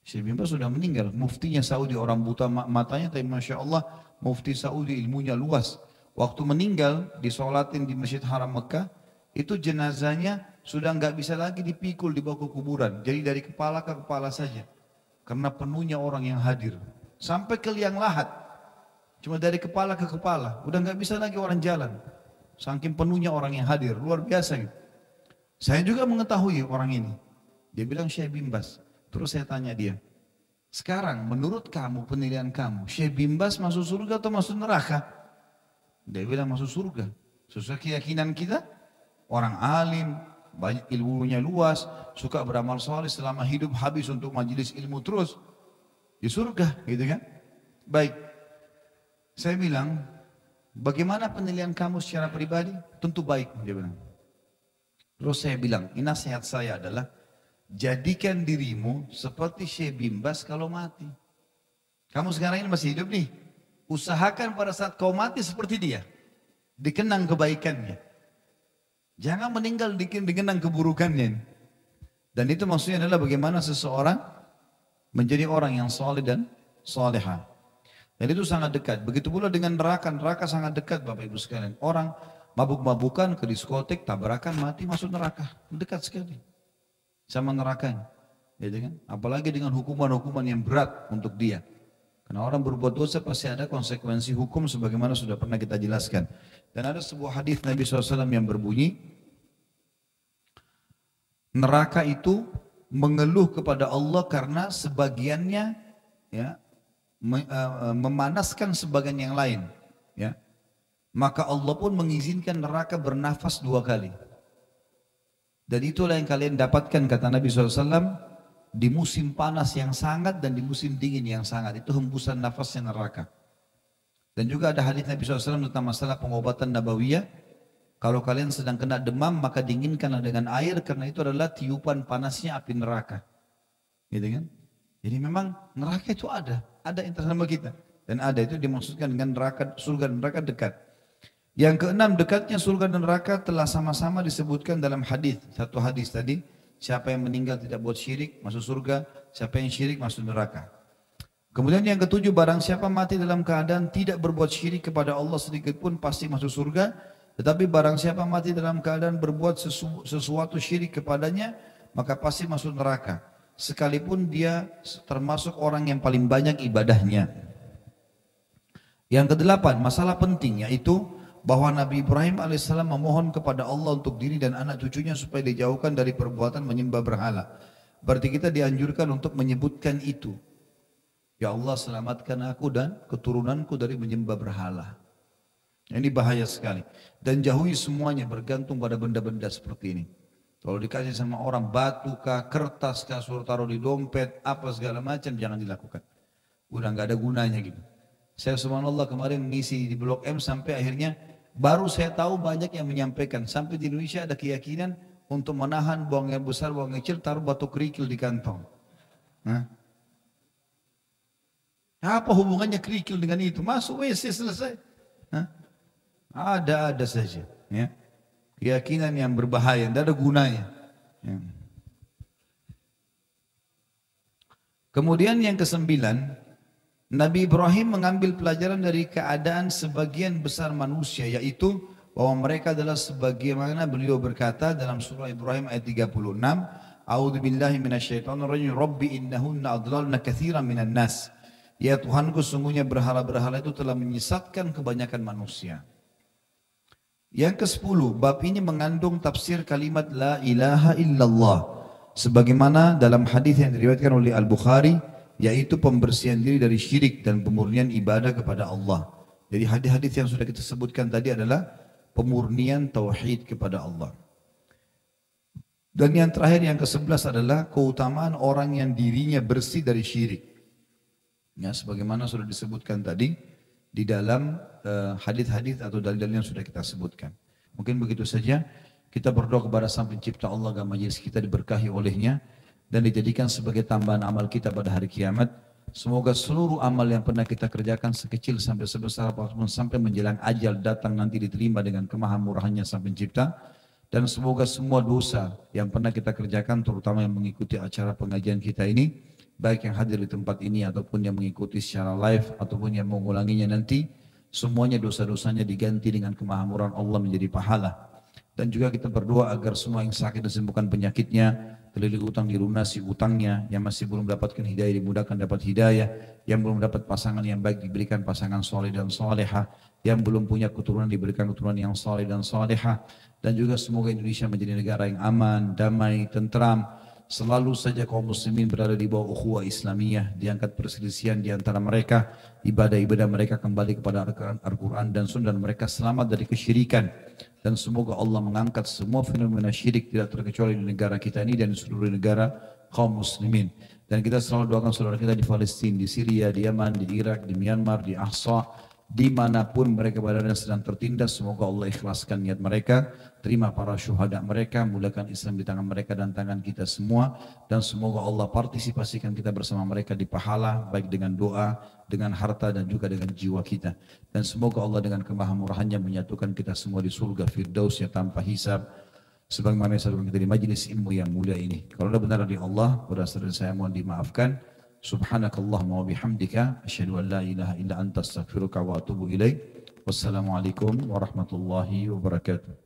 Syekh bin Baz sudah meninggal. Muftinya Saudi, orang buta matanya, tapi Masya Allah mufti Saudi ilmunya luas. Waktu meninggal disolatin di Masjid Haram Mekah, itu jenazahnya sudah nggak bisa lagi dipikul dibawa ke kuburan. Jadi dari kepala ke kepala saja. Karena penuhnya orang yang hadir. Sampai ke liang lahat. Cuma dari kepala ke kepala. Udah nggak bisa lagi orang jalan. Saking penuhnya orang yang hadir. Luar biasa gitu. Saya juga mengetahui orang ini. Dia bilang Syekh bin Baz. Terus saya tanya dia. Sekarang menurut kamu, penilaian kamu, Syekh bin Baz masuk surga atau masuk neraka? Dia bilang masuk surga. Sesuai keyakinan kita. Orang alim, banyak ilmunya luas, suka beramal soleh selama hidup habis untuk majelis ilmu terus di surga, gitu kan? Baik, saya bilang, bagaimana penilaian kamu secara pribadi? Tentu baik, dia bilang. Terus saya bilang, ini nasihat saya adalah jadikan dirimu seperti Syekh bin Baz kalau mati. Kamu sekarang ini masih hidup nih, usahakan pada saat kau mati seperti dia, dikenang kebaikannya. Jangan meninggal dikenang keburukannya. Dan itu maksudnya adalah bagaimana seseorang menjadi orang yang soleh dan soleha. Dan itu sangat dekat. Begitu pula dengan neraka. Neraka sangat dekat Bapak Ibu sekalian. Orang mabuk-mabukan ke diskotik, tabrakan, mati masuk neraka. Dekat sekali sama nerakanya. Gitu kan? Apalagi dengan hukuman-hukuman yang berat untuk dia. Karena orang berbuat dosa pasti ada konsekuensi hukum sebagaimana sudah pernah kita jelaskan. Dan ada sebuah hadis Nabi SAW yang berbunyi, neraka itu mengeluh kepada Allah karena sebagiannya memanaskan sebagian yang lain. Ya. Maka Allah pun mengizinkan neraka bernafas 2 kali. Dan itulah yang kalian dapatkan kata Nabi SAW di musim panas yang sangat dan di musim dingin yang sangat. Itu hembusan nafasnya neraka. Dan juga ada hadis Nabi SAW tentang masalah pengobatan nabawiyah. Kalau kalian sedang kena demam maka dinginkanlah dengan air karena itu adalah tiupan panasnya api neraka. Gitu kan? Jadi memang neraka itu ada internal sama kita. Dan ada itu dimaksudkan dengan neraka, surga dan neraka dekat. Yang keenam, dekatnya surga dan neraka telah sama-sama disebutkan dalam hadis. Satu hadis tadi, siapa yang meninggal tidak buat syirik masuk surga, siapa yang syirik masuk neraka. Kemudian yang ketujuh, barang siapa mati dalam keadaan tidak berbuat syirik kepada Allah sedikit pun pasti masuk surga. Tetapi barang siapa mati dalam keadaan berbuat sesuatu syirik kepadanya, maka pasti masuk neraka. Sekalipun dia termasuk orang yang paling banyak ibadahnya. Yang kedelapan, masalah penting yaitu bahwa Nabi Ibrahim alaihissalam memohon kepada Allah untuk diri dan anak cucunya supaya dijauhkan dari perbuatan menyembah berhala. Berarti kita dianjurkan untuk menyebutkan itu. Ya Allah, selamatkan aku dan keturunanku dari menyembah berhala. Ini bahaya sekali. Dan jauhi semuanya bergantung pada benda-benda seperti ini. Kalau dikasih sama orang batu kah, kertas kah, suruh taruh di dompet, apa segala macam, jangan dilakukan. Udah nggak ada gunanya gitu. Saya subhanallah kemarin mengisi di Blok M sampai akhirnya baru saya tahu banyak yang menyampaikan. Sampai di Indonesia ada keyakinan untuk menahan buang air besar, buang air kecil, taruh batu kerikil di kantong. Nah, apa hubungannya kerikil dengan itu? Masuk WC selesai. Hah? Ada saja. Ya. Keyakinan yang berbahaya, tidak ada gunanya. Ya. Kemudian yang kesembilan, Nabi Ibrahim mengambil pelajaran dari keadaan sebagian besar manusia, yaitu bahwa mereka adalah sebagaimana beliau berkata dalam surah Ibrahim ayat 36, A'udzu billahi minasyaitonir rajim, Rabbi innahunna adlalna katsiran minan nas. Ya Tuhanku, sungguhnya berhala-berhala itu telah menyesatkan kebanyakan manusia. Yang ke-10, bab ini mengandung tafsir kalimat la ilaha illallah. Sebagaimana dalam hadis yang diriwayatkan oleh Al-Bukhari, yaitu pembersihan diri dari syirik dan pemurnian ibadah kepada Allah. Jadi hadis-hadis yang sudah kita sebutkan tadi adalah pemurnian tauhid kepada Allah. Dan yang terakhir yang ke-11 adalah keutamaan orang yang dirinya bersih dari syirik. Ya, sebagaimana sudah disebutkan tadi di dalam hadis-hadis atau dalil-dalil yang sudah kita sebutkan. Mungkin begitu saja. Kita berdoa kepada Sang Pencipta Allah agar majelis kita diberkahi olehnya dan dijadikan sebagai tambahan amal kita pada hari kiamat. Semoga seluruh amal yang pernah kita kerjakan sekecil sampai sebesar apapun sampai menjelang ajal datang nanti diterima dengan kemahamurahannya Sang Pencipta. Dan semoga semua dosa yang pernah kita kerjakan, terutama yang mengikuti acara pengajian kita ini, baik yang hadir di tempat ini ataupun yang mengikuti secara live ataupun yang mengulanginya nanti, semuanya dosa-dosanya diganti dengan kemahamurahan Allah menjadi pahala. Dan juga kita berdoa agar semua yang sakit disembuhkan penyakitnya, terlilit utang dilunasi utangnya, yang masih belum mendapatkan hidayah dimudahkan dapat hidayah, yang belum dapat pasangan yang baik diberikan pasangan soleh dan soleha, yang belum punya keturunan diberikan keturunan yang soleh dan soleha, dan juga semoga Indonesia menjadi negara yang aman, damai, tentram. Selalu saja kaum muslimin berada di bawah ukhuwah Islamiyah, diangkat perselisihan di antara mereka, ibadah-ibadah mereka kembali kepada Al-Quran dan Sunnah, dan mereka selamat dari kesyirikan. Dan semoga Allah mengangkat semua fenomena syirik tidak terkecuali di negara kita ini dan di seluruh negara kaum muslimin. Dan kita selalu doakan saudara kita di Palestina, di Syria, di Yaman, di Irak, di Myanmar, di Ahsa, dimanapun mereka berada sedang tertindas, semoga Allah ikhlaskan niat mereka, terima para syuhada mereka, mulakan Islam di tangan mereka dan tangan kita semua, dan semoga Allah partisipasikan kita bersama mereka di pahala, baik dengan doa, dengan harta dan juga dengan jiwa kita. Dan semoga Allah dengan kemahamurahannya menyatukan kita semua di surga Firdausnya tanpa hisab, sebagaimana yang kita di majlis ilmu yang mulia ini. Kalau ada benar dari Allah, berdasarkan saya mohon dimaafkan. Subhanakallahumma wa bihamdika asyhadu an la ilaha illa anta astaghfiruka wa atubu ilaik. Wassalamualaikum warahmatullahi wabarakatuh.